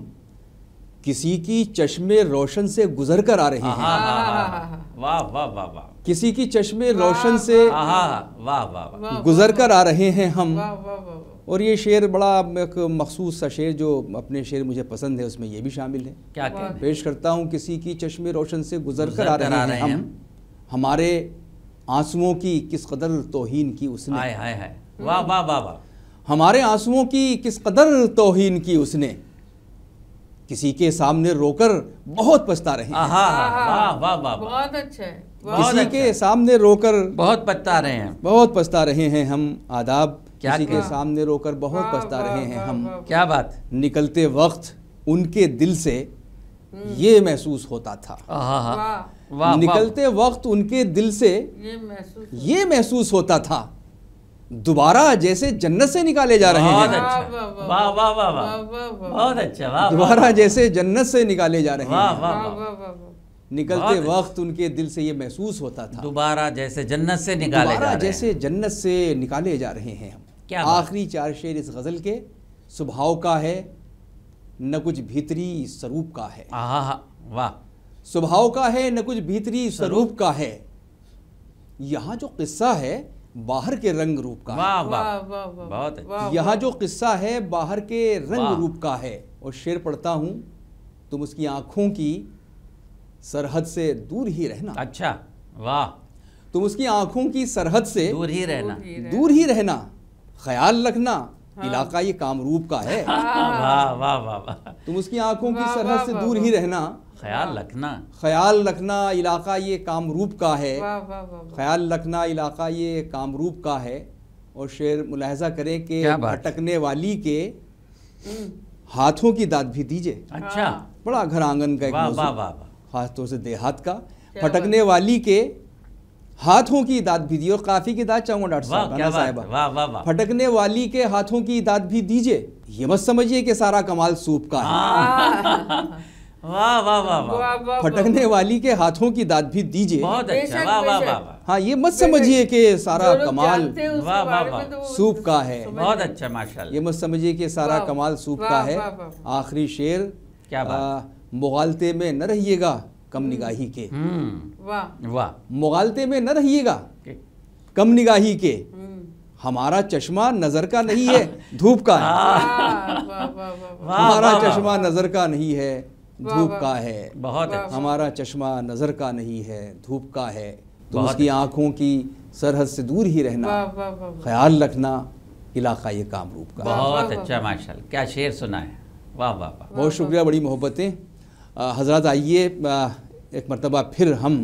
किसी की चश्मे रोशन से गुजर कर आ रहे हैं। आहा, आहा, वाह वाह वाह वाह, किसी की चश्मे रोशन से आहा, वाह वाह वाह, गुजर कर आ रहे हैं हम। वाह वाह वाह, और ये शेर बड़ा एक मखसूस सा शेर जो अपने शेर मुझे पसंद है, उसमें ये भी शामिल है। क्या कहते हैं? पेश करता हूँ, किसी की चश्मे रोशन से गुजर कर आ गुजर कर रहे आ हैं रहे हम, हैं। हमारे आंसुओं की किस कदर तौहीन की उसने। हाय हाय हाय, वाह वाह वाह वाह, हमारे आंसुओं की किस कदर तौहीन की उसने, किसी के सामने रोकर बहुत पछता रहे हैं। आहा, वाह वाह वाह, बहुत अच्छा है। बहुत किसी अच्छा। के सामने रोकर बहुत पछता रहे हैं। बहुत पछता रहे हैं हम। आदाब। क्या किसी के कहना? सामने रोकर बहुत पछता रहे हैं हम। क्या बात। निकलते वक्त उनके दिल से ये महसूस होता था। आहा, वाह, वाह वाह, निकलते वक्त उनके दिल से ये महसूस होता था, दोबारा जैसे जन्नत से निकाले जा रहे बहुत हैं। अच्छा, वाह वाह वाह वाह, बहुत अच्छा, वाह दोबारा जैसे जन्नत से निकाले जा रहे वाह हैं। वाह वाह, निकलते बहुत वक्त उनके दिल से ये महसूस होता था, दोबारा जैसे जन्नत से निकाले जा दोबारा रहे हैं। जैसे जन्नत से निकाले जा रहे हैं हम। क्या बात। आखिरी चार शेर इस गज़ल के, स्वभाव का है न कुछ भीतरी स्वरूप का है। आहा, वाह, स्वभाव का है न कुछ भीतरी स्वरूप का है, यहाँ जो किस्सा है बाहर के रंग रूप का है। वाह वाह, बहुत अच्छा। यहाँ जो किस्सा है बाहर के वाह। रंग रूप का है। और शेर पढ़ता हूँ, तुम उसकी आंखों की सरहद से दूर ही रहना। अच्छा, वाह, तुम उसकी आंखों की सरहद से दूर ही रहना। दूर ही रहना, ख्याल रखना इलाका ये कामरूप का है। वाह वाह वाह वाह, तुम उसकी आंखों की सरहद से दूर ही रहना, ख्याल रखना। ख्याल रखना इलाका ये कामरूप का है। ख्याल रखना इलाका ये कामरूप का है। और शेर मुलाहजा करें कि क्या बात। भटकने वाली के हाथों की दाद भी दीजिए। अच्छा, बड़ा घर आंगन का एक वाह मौजू, वाह वाह वाह, खासतौर से देहात का। भटकने वाली के हाथों की दाद भी दीजिए। और काफी की दाद चाहूंगा डॉक्टर वाह, साहब, क्या राना बात, साहिबा। वाह वाह वाह, भटकने वाली के हाथों की दाद भी दीजिए, ये मत समझिए कि सारा कमाल सूप का है। वाह वाह वाह वाह, भटकने वाली के हाथों की दाद भी दीजिए। बहुत अच्छा, वाह वाह वाह वाह, हाँ, ये मत समझिए कि सारा कमाल वाह वाह वाह, सूप का है। बहुत अच्छा, माशाल्लाह। ये मत समझिए कि सारा कमाल सूप का है। आखिरी शेर, क्या बात। मुगालते में न रहिएगा कम निगाही के। वाह, मुगालते में न रहिएगा कम निगाही के, हमारा चश्मा नजर का नहीं है धूप का है। हमारा चश्मा नजर का नहीं है धूप का है। बहुत अच्छा, हमारा चश्मा नजर का नहीं है धूप का है। तो उसकी आंखों की सरहद से दूर ही रहना, ख्याल रखना इलाका ये कामरूप का। बहुत अच्छा, माशाल्लाह, क्या शेर सुना है। वाह वाह वाह, बहुत शुक्रिया, बड़ी मोहब्बतें। हजरत आइए एक मरतबा फिर हम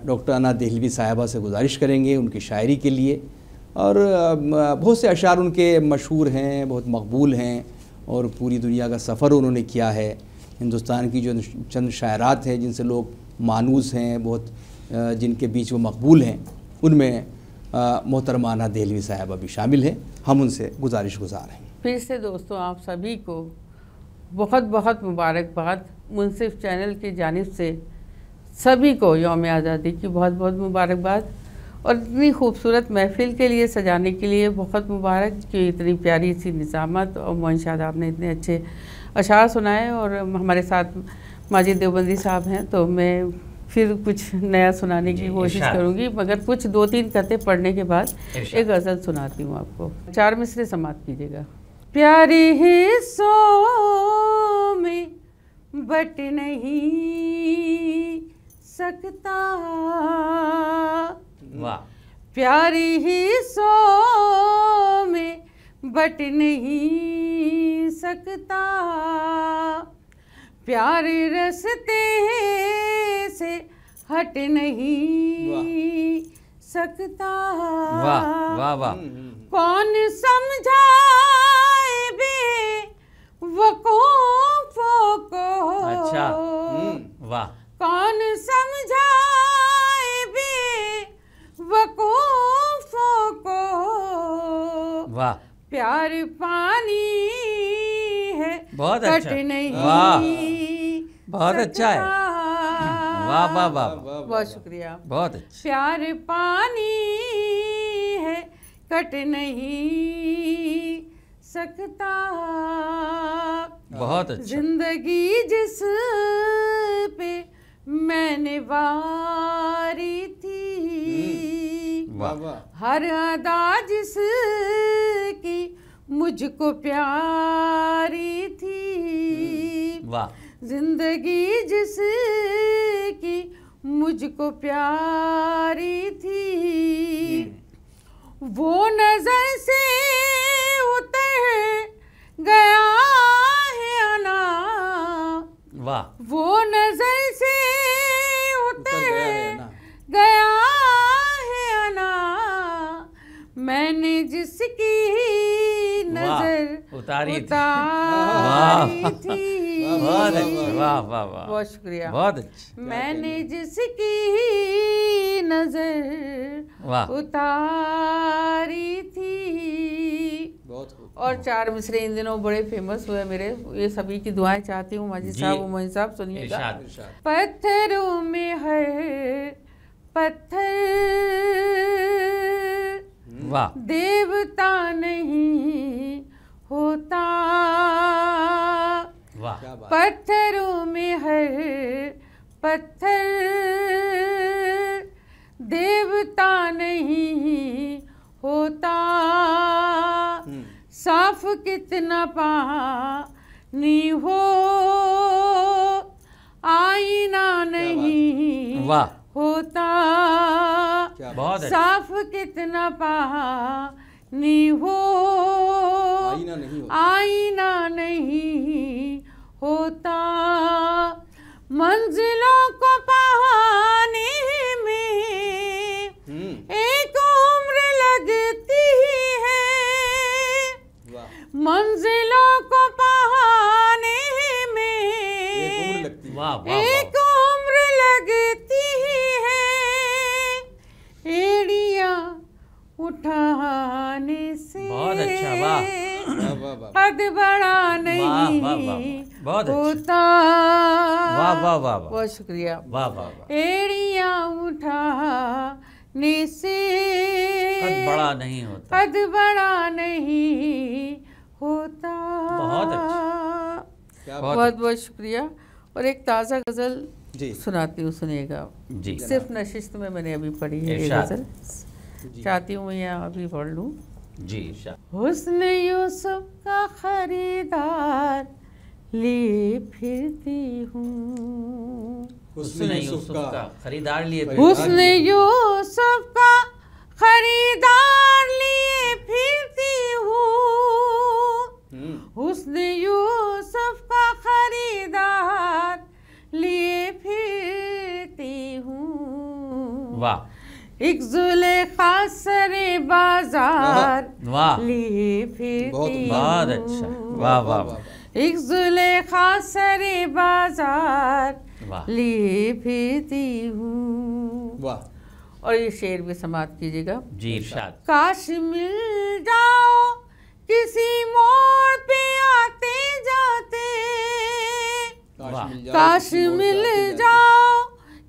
डॉक्टर अना देहलवी साहिबा से गुजारिश करेंगे उनकी शायरी के लिए। और बहुत से अशार उनके मशहूर हैं, बहुत मकबूल हैं और पूरी दुनिया का सफ़र उन्होंने किया है। हिंदुस्तान की जो चंद शायरात हैं जिनसे लोग मानूस हैं, बहुत जिनके बीच वो मकबूल हैं, उनमें मोहतरमा अना देहलवी साहिबा भी शामिल हैं। हम उनसे गुजारिश गुजार हैं। फिर से दोस्तों, आप सभी को बहुत बहुत मुबारकबाद। मुनसिफ चैनल की जानिब से सभी को यौम आज़ादी की बहुत बहुत मुबारकबाद। और इतनी खूबसूरत महफ़िल के लिए सजाने के लिए बहुत मुबारक कि इतनी प्यारी सी निज़ामत और मोइन शादाब ने इतने अच्छे अशार सुनाए। और हमारे साथ माजिद देवबंदी साहब हैं, तो मैं फिर कुछ नया सुनाने की कोशिश करूंगी, मगर कुछ 2-3 कते पढ़ने के बाद एक गज़ल सुनाती हूँ आपको। 4 मिसरे समाप्त कीजिएगा। प्यारी हिस्सों में बट नहीं सकता, वाह, प्यारी हिस्सों में बट नहीं सकता, प्यार रस्ते से हट नहीं सकता। वाह वाह वाह। कौन समझाए बे वकूफों को। अच्छा वाह। कौन समझाए बे वकूफों को। वाह। प्यार पानी है बहुत कट अच्छा। नहीं वाह बहुत अच्छा है। सकता। वाह वाह वाह। बहुत शुक्रिया। बहुत अच्छा। प्यार पानी है कट नहीं सकता। बहुत अच्छा। जिंदगी जिस पे मैंने वारी थी, वाह। हर अदा जिसकी मुझको प्यारी थी। वाह। जिंदगी जिसकी मुझको प्यारी थी, वो नजर से उतर गया है अना। वाह। वो नजर से उतर गया है अना। मैंने जिसकी नजर उतारी थी। बहुत अच्छा। वाह वाह वाह। बहुत शुक्रिया। बहुत अच्छा। मैंने जिसकी नजर उतारी थी। और 4 मिसरे इन दिनों बड़े फेमस हुए मेरे, ये सभी की दुआएं चाहती हूँ माजी साहब, मोहन साहब सुनिएगा। पत्थरों में हर पत्थर वाह देवता नहीं होता। वाह। पत्थरों में हर पत्थर देवता नहीं होता। साफ कितना पानी हो आईना नहीं वाह होता। बहुत साफ कितना पानी हो आईना नहीं होता। मंजिलों को पाने में एक उम्र लगती है। मंजिलों को पाने में एक उम्र लगती है। एड़ियाँ उठाने से बहुत अच्छा। वाह कद बड़ा नहीं बहुत होता। वाह वाह वाह। बहुत शुक्रिया। वाह वाह। एड़ियाँ उठाने से कद बड़ा नहीं होता। कद बड़ा नहीं होता। बहुत अच्छा। बहुत बहुत शुक्रिया। और एक ताज़ा गज़ल सुनाती हूँ, सुनिएगा जी। सिर्फ नशिस्त में मैंने अभी पढ़ी है ये गज़ल, चाहती हूँ मैं यहाँ अभी पढ़ लूँ जी। हुस्न यूसुफ का खरीदार लिए फिरती हूँ। हुस्न यूसुफ का खरीदार लिए हुस्न यूसुफ का खरीदार लिए फिरती हूँ। हुस्न यूसुफ का खरीदार लिए फिरती हूँ। वाह। एक जुलेखा सरे बाजार लिए फिरती हूँ। बहुत अच्छा। वाह वाह। एक जुलेखा सरे बाजार लिए फिरती हूँ। वाह। और ये शेर भी समाप्त कीजिएगा जी। इरशाद। काश मिल जाओ किसी मोड़ पे आते जाते। काश मिल जाओ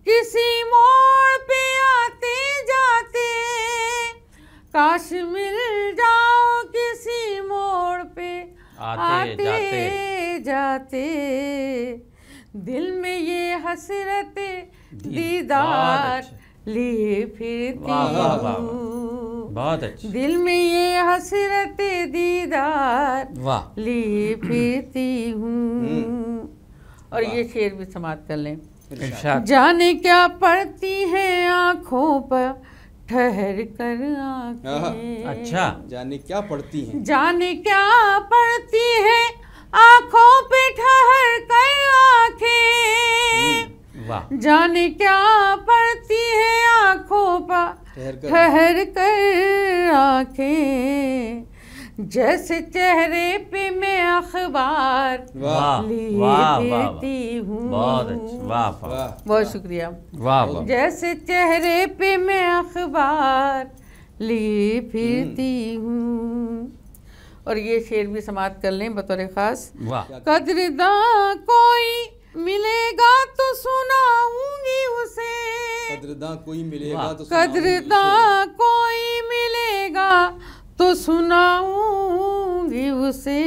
किसी मोड़ पे आते जाते। काश मिल जाओ किसी मोड़ पे आते जाते। दिल में ये हसरत दीदार लिए फिरती हूँ। बहुत अच्छा। दिल में ये हसरत दीदार लिए फिरती हूँ। और ये शेर भी समाप्त कर लें। जाने क्या पड़ती है आँखों पर ठहर कर आंखें। अच्छा, जाने क्या पढ़ती हैं, जाने क्या पड़ती है आंखों पे ठहर कर आंखें। वाह, जाने क्या पड़ती है आंखों पर ठहर कर आंखें। जैसे चेहरे पे मैं अखबार वाह, लिए वाह, वाह, फिरती हूँ। बहुत अच्छा, वाह वाह बहुत शुक्रिया। वाह वाह, जैसे चेहरे पे मैं अखबार लिए फिरती हूँ। और ये शेर भी समाप्त कर लें बतौर खास। वाह, कदरदां कोई मिलेगा तो सुनाऊंगी उसे। कदरदां कोई मिलेगा तो कदरदां कोई मिलेगा तो सुनाऊंगी उसे।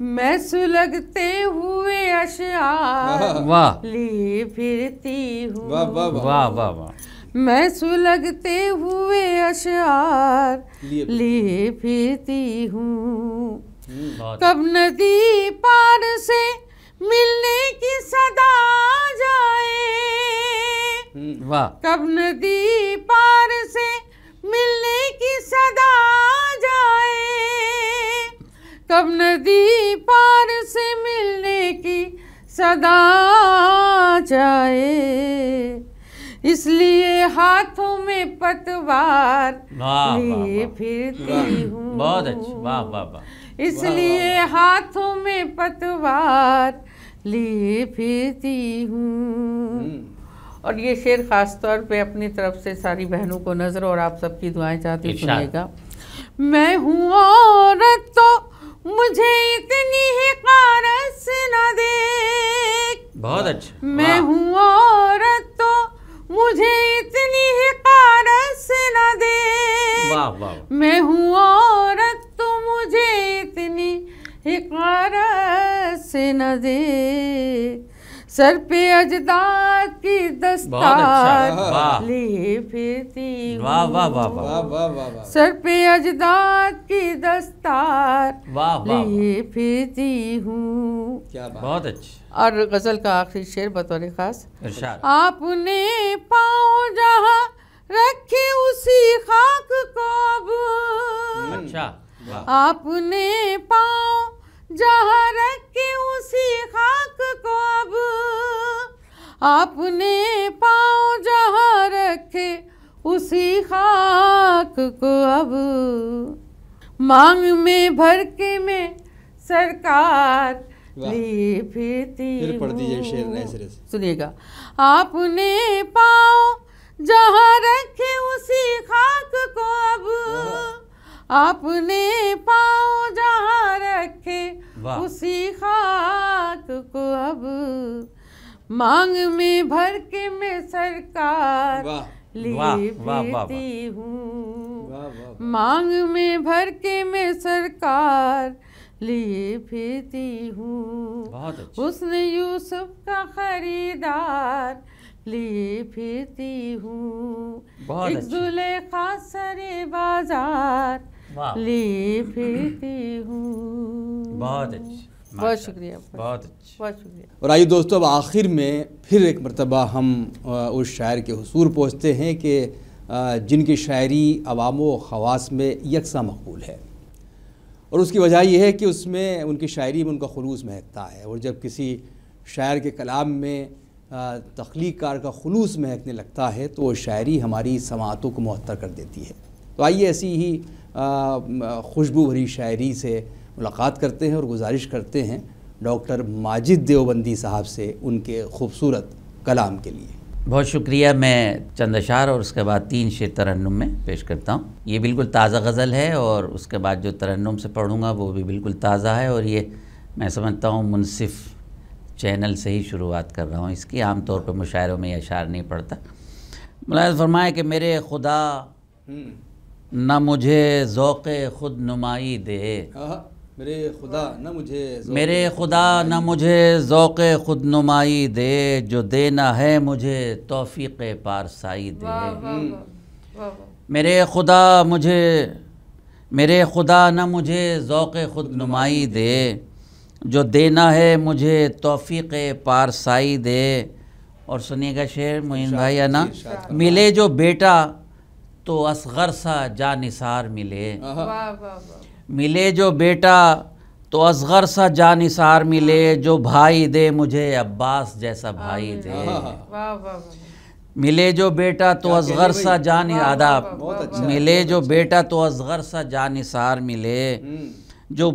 मैं सुलगते हुए अशआर वाह, लिए फिरती हूँ। वाह वाह वाह वाह वाह, मैं सुलगते हुए अशआर लिए लिए फिरती हूँ। बहुत कब नदी पार से मिलने की सदा आ जाए। वाह, कब नदी पार से मिलने की सदा आ जाए। कब नदी पार से मिलने की सदा आ जाए। इसलिए हाथों में पतवार वाह, लिए वाह, फिरती हूँ। बहुत अच्छा, वाह वाह वाह, इसलिए हाथों में पतवार लिए फिरती हूँ। और ये शेर खास तौर पे अपनी तरफ से सारी बहनों को नजर और आप सबकी दुआएं चाहती इरशाद। सुनिएगा। मैं हूँ औरत तो मुझे इतनी हिकारत से न देख। बहुत अच्छा, मैं वाह, हूँ औरत तो मुझे इतनी हिकारत से न देख। वाह वाह, मैं हूँ औरत तो मुझे इतनी हिकारत से न दे। सर पे अजदाद की बहुत अच्छा, दस्तार वाह, लिए फिरती हूँ। वाह वाह वाह वाह वाह, वाह वाह वाह, सर पे अजदाद की दस्तार वाह वाह, लिए फिरती हूँ। क्या बात, बहुत अच्छा, और गजल का आखिरी शेर बतौर खास। इरशाद, आपने पाँव जहाँ रखे उसी खाक को अब। अच्छा, वाह, आपने पाँव जहाँ रखे उसी खाक को अब। आपने पाँव जहाँ रखे उसी खाक को अब। मांग में भर के मैं सरकार लिए फिरती फिर पढ़ दीजिए शेर हूँ। नए सिरे से। सुनिएगा। आपने पाँव जहाँ रखे उसी खाक को अब। आपने पाँव जहाँ रखे वाह, उसी खाक को अब। मांग में भर के मैं सरकार वाह लिए वाह, वाह, वाह, फिरती हूँ। वाह वाह, मांग में भर के मैं सरकार लिए फिरती हूँ। बहुत अच्छा, उसने यूसुफ का खरीदार लिए फिरती हूँ। बहुत एक अच्छा, जुलेखा सरे बाजार वाह, लिए फिरती हूँ। बहुत अच्छा, बहुत शुक्रिया, बहुत अच्छा, बहुत शुक्रिया। और आइए दोस्तों, अब आखिर में फिर एक मरतबा हम उस शायर के हुसूर पहुँचते हैं कि जिनकी शायरी अवाम व ख़वास में यकसा मकबूल है। और उसकी वजह यह है कि उसमें उनकी शायरी में उनका खुलूस महकता है। और जब किसी शायर के कलाम में तख्लीक कार का खुलूस महकने लगता है तो वो शायरी हमारी समाअतों को मुअत्तर कर देती है। तो आइए ऐसी ही खुशबू भरी शायरी से मुलाकात करते हैं और गुजारिश करते हैं डॉक्टर माजिद देवबंदी साहब से उनके खूबसूरत कलाम के लिए। बहुत शुक्रिया। मैं चंद अशार और उसके बाद 3 शेर तरन्नुम में पेश करता हूँ। ये बिल्कुल ताज़ा गज़ल है और उसके बाद जो तरन्नुम से पढ़ूँगा वो भी बिल्कुल ताज़ा है। और ये मैं समझता हूँ मुनसिफ चैनल से ही शुरुआत कर रहा हूँ इसकी। आम तौर पर मुशायरों में अशार नहीं पढ़ता। मुलाहिज़ फरमाए कि मेरे खुदा न मुझे ज़ौक़े खुद नुमाई दे, मेरे खुदा न मुझे ज़ौक़े खुद नुमाई दे, जो देना है मुझे तौफ़ीक़ पारसाई दे। मेरे खुदा न मुझे ज़ौक़े खुद नुमाई दे, जो देना है मुझे तौफ़ीक़ पारसाई दे। और सुनिएगा शेर मोइन भाई है ना, मिले जो बेटा तो असगर सा जा निसार मिले, वाह वाह वाह, मिले जो बेटा तो असगर सा जा निसार मिले, जो भाई दे मुझे अब्बास जैसा भाई दे, वाह वाह वाह, मिले जो बेटा तो असगर सा जान आदाब, बहुत अच्छा, मिले जो बेटा तो असगर सा जान निसार मिले, जो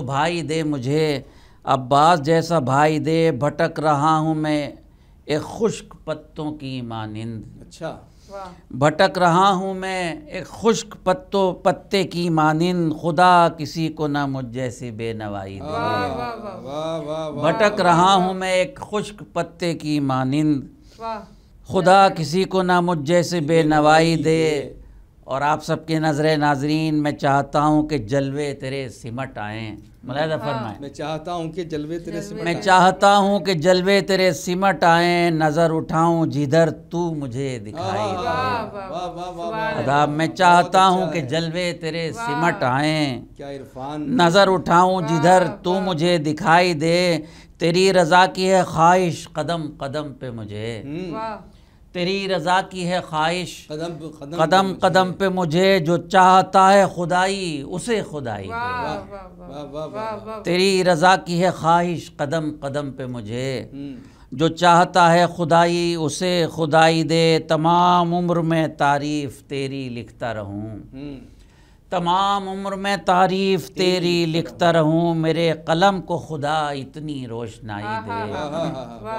भाई दे मुझे अब्बास जैसा भाई दे, भटक रहा हूँ मैं एक खुश्क पत्तों की मानिंद, अच्छा, वाह भटक रहा हूँ मैं एक खुश्क पत्ते की मानिंद, खुदा किसी को ना मुझ जैसी बेनवाई दे, वाह वाह वाह, वाह वाह वाह, भटक रहा हूँ मैं एक खुश्क पत्ते की मानिंद, वाह खुदा किसी को ना मुझ जैसे बेनवाई दे। और आप सबके नजरे नाजरीन, मैं चाहता हूँ कि जलवे तेरे सिमट आएँ, मुलाहिज़ा फरमाएं, मैं चाहता हूँ कि जलवे तेरे से मैं चाहता हूँ कि जलवे तेरे सिमट आएँ, नज़र उठाऊँ जिधर तू मुझे दिखाई दे, वाह वाह वाह वाह वाह, अदाब मैं चाहता हूँ कि जलवे तेरे सिमट आएँ, क्या इरफान, नज़र उठाऊँ जिधर तू मुझे दिखाई दे, तेरी रज़ा की है ख्वाहिश कदम कदम पे मुझे, वाह तेरी रज़ा की है ख्वाहिश कदम कदम कदम पे मुझे, जो चाहता है खुदाई उसे खुदाई दे, वाह वाह वाह वाह वाह वाह, तेरी रज़ा की है ख्वाहिश कदम कदम पे मुझे, जो चाहता है खुदाई उसे खुदाई दे, तमाम उम्र में तारीफ़ तेरी लिखता रहूं, तमाम उम्र में तारीफ़ तेरी लिखता रहूं, मेरे कलम को खुदा इतनी रोशनाई दे, वाह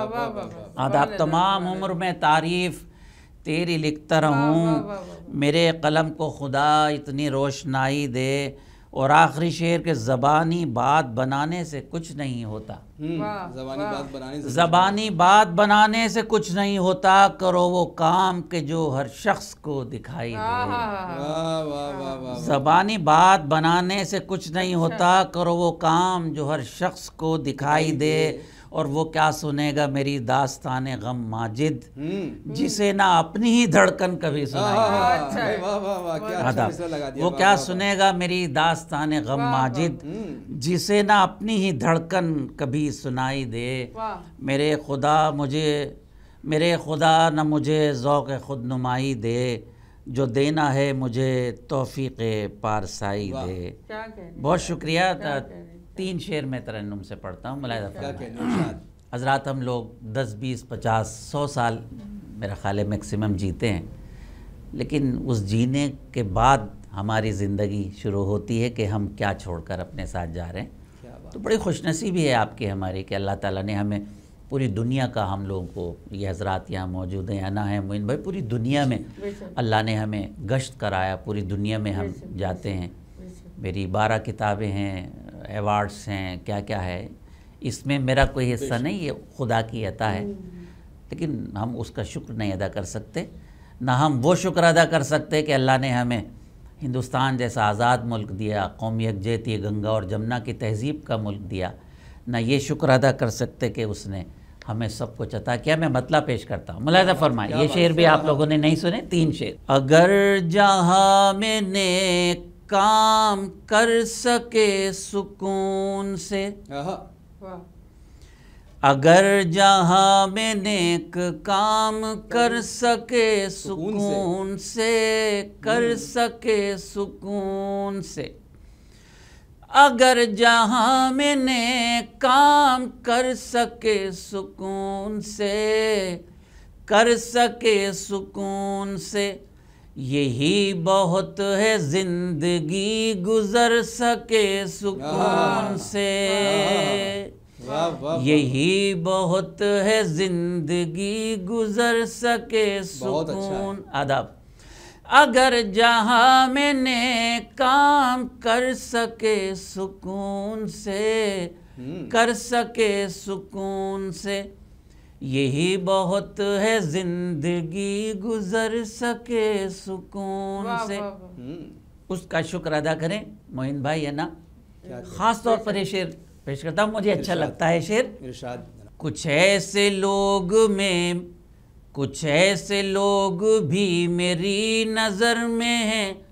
वाह वाह, आदाब तमाम उम्र में तारीफ़ तेरी लिखता रहूं, मेरे कलम को खुदा इतनी रोशनाई दे। और आखिरी शेर के ज़बानी बात बनाने से कुछ नहीं होता, ज़बानी बात बनाने से, ज़बानी बात बनाने से कुछ नहीं होता, करो वो काम के जो हर शख्स को दिखाई दे, वाह वाह वाह वाह, ज़बानी बात बनाने से कुछ नहीं होता, करो वो काम जो हर शख्स को दिखाई दे, और वो क्या सुनेगा मेरी दास्ताने गम माजिद, जिसे ना अपनी ही धड़कन कभी सुनाई, वाह वाह वाह, क्या अच्छा मिसरा लगा दिया, वो क्या सुनेगा मेरी दास्ताने गम माजिद, जिसे ना अपनी ही धड़कन कभी सुनाई दे, मेरे खुदा न मुझे ज़ौक़ खुद नुमाई दे, जो देना है मुझे तौफ़ीक़े पारसाई दे। बहुत शुक्रिया। 3 शेर में तरन्नुम से पढ़ता हूँ, मुलाहिज़ा फरमाएं। हज़रात, हम लोग 10, 20, 50, 100 साल मेरा ख्याल है मैक्सिमम जीते हैं, लेकिन उस जीने के बाद हमारी ज़िंदगी शुरू होती है कि हम क्या छोड़कर अपने साथ जा रहे हैं। तो बड़ी खुशनसीबी है आपकी हमारी कि अल्लाह ताला ने हमें पूरी दुनिया का, हम लोगों को, ये हज़रात यहाँ मौजूद हैं या ना हैं मोइन भाई, पूरी दुनिया में अल्लाह ने हमें गश्त कराया, पूरी दुनिया में हम जाते हैं। मेरी 12 किताबें हैं, अवार्ड्स हैं, क्या क्या है, इसमें मेरा कोई हिस्सा नहीं, ये खुदा की अता है, लेकिन हम उसका शुक्र नहीं अदा कर सकते, ना हम वो शुक्र अदा कर सकते कि अल्लाह ने हमें हिंदुस्तान जैसा आज़ाद मुल्क दिया, कौमी यकजहती, गंगा और जमुना की तहज़ीब का मुल्क दिया, ना ये शुक्र अदा कर सकते कि उसने हमें सब कुछ अता किया। मैं मतलब पेश करता हूँ, मुलाहिज़ा फरमाएं, ये शेर भी आप लोगों ने नहीं सुने, 3 शेर। अगर जहाँ मैंने काम कर सके सुकून से, अगर जहाँ में नेक काम कर सके सुकून से, कर सके सुकून से, अगर जहाँ में नेक काम कर सके सुकून से, कर सके सुकून से, यही बहुत है जिंदगी गुजर सके सुकून से, यही बहुत है जिंदगी गुजर सके सुकून। आदाब। अगर जहाँ मैंने काम कर सके सुकून से, कर सके सुकून से, यही बहुत है जिंदगी गुजर सके सुकून से। उसका शुक्र अदा करें मोइन भाई, है ना। ख़ास तौर पर ये शेर पेश करता हूँ, मुझे अच्छा लगता है शेर। कुछ ऐसे लोग में, कुछ ऐसे लोग भी मेरी नज़र में हैं,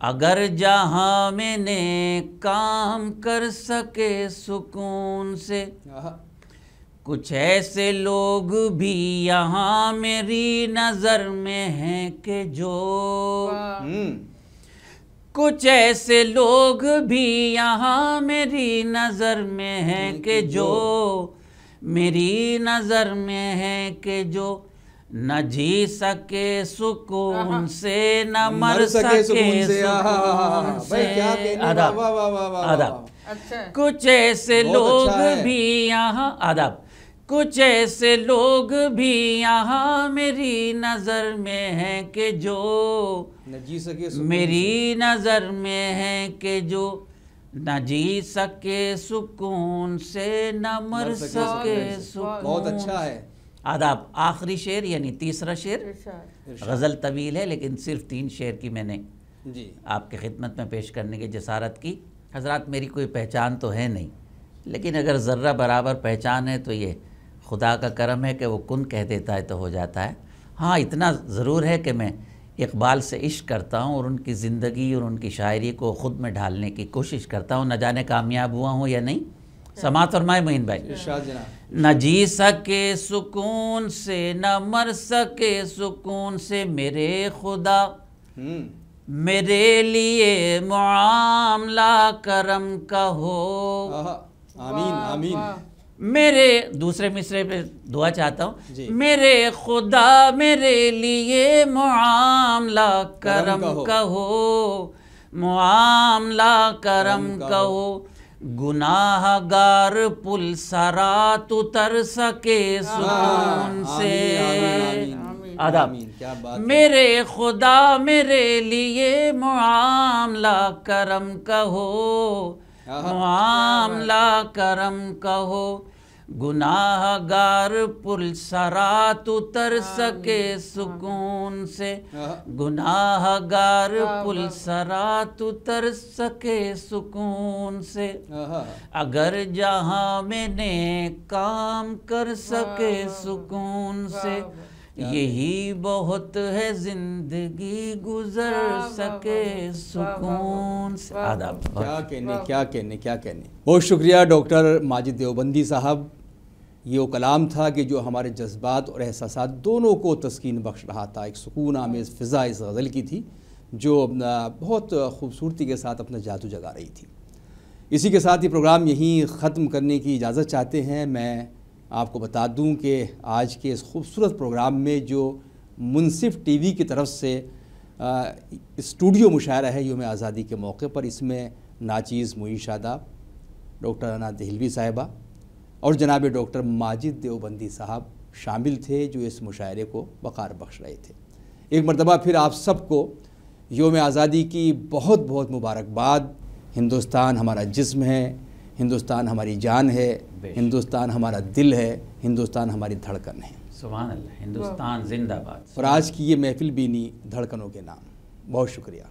अगर जहाँ मैंने काम कर सके सुकून से, कुछ ऐसे लोग भी यहाँ मेरी नज़र में हैं कि जो, कुछ ऐसे लोग भी यहाँ मेरी नज़र में हैं कि जो, मेरी नज़र में हैं कि जो न जी सके सुकून से न मर सके सुकून से। आदाब आदाब। कुछ ऐसे लोग भी यहाँ, आदाब, कुछ ऐसे लोग भी यहाँ मेरी नज़र में हैं कि जो न जी सके मेरी नज़र में हैं कि जो न जी सके सुकून से न मर सके सुकून। बहुत अच्छा है। आदाब। आखिरी शेर यानी तीसरा शेर, गज़ल तवील है लेकिन सिर्फ 3 शेर की मैंने जी आपकी खिदमत में पेश करने की जसारत की। हज़रात, मेरी कोई पहचान तो है नहीं, लेकिन अगर ज़र्रा बराबर पहचान है तो ये खुदा का करम है कि वो कुन कह देता है तो हो जाता है। हाँ, इतना ज़रूर है कि मैं इकबाल से इश्क करता हूँ और उनकी ज़िंदगी और उनकी शायरी को ख़ुद में ढालने की कोशिश करता हूँ। न जाने कामयाब हुआ हूँ या नहीं। समात फरमाए मोइन भाई। न जी सके सुकून से न मर सके सुकून से मेरे खुदा, मेरे लिए मुआमला करम का हो। आमीन आमीन। मेरे दूसरे मिसरे पे दुआ चाहता हूँ। मेरे खुदा मेरे लिए मुआमला करम का हो, मुआमला करम का हो। गुनाहगार पुल सरात उतर सके सुकून से। आदाब। मेरे खुदा मेरे लिए मुआमला करम का हो, मुआमला करम का हो। गुनाहगार पुल सरात उतर सके सुकून से, गुनाहगार पुल सरात उतर सके सुकून से। अगर जहाँ मैंने काम कर सके सुकून से, यही बहुत है जिंदगी गुजर सके सुकून से। आदाब। क्या कहने क्या कहने क्या कहने। बहुत शुक्रिया डॉक्टर माजिद देवबंदी साहब। ये वो कलाम था कि जो हमारे जज्बात और एहसासात दोनों को तस्कीन बख्श रहा था। एक सुकून आमेज़ फ़िज़ा इस गज़ल की थी जो बहुत खूबसूरती के साथ अपना जादू जगा रही थी। इसी के साथ ही प्रोग्राम यहीं ख़त्म करने की इजाज़त चाहते हैं। मैं आपको बता दूं कि आज के इस खूबसूरत प्रोग्राम में जो मुनसिफ टीवी की तरफ से स्टूडियो मुशायरा है यौम आज़ादी के मौके पर, इसमें नाचीज़ मुईन शादाब, डॉक्टर अना दहलवी साहिबा और जनाब डॉक्टर माजिद देवबंदी साहब शामिल थे जो इस मुशायरे को वक़ार बख्श रहे थे। एक मरतबा फिर आप सबको यौम आज़ादी की बहुत बहुत मुबारकबाद। हिंदुस्तान हमारा जिस्म है, हिंदुस्तान हमारी जान है, हिंदुस्तान हमारा दिल है, हिंदुस्तान हमारी धड़कन है। सुभान अल्लाह। हिंदुस्तान जिंदाबाद। और आज की ये महफिल भी नहीं धड़कनों के नाम। बहुत शुक्रिया।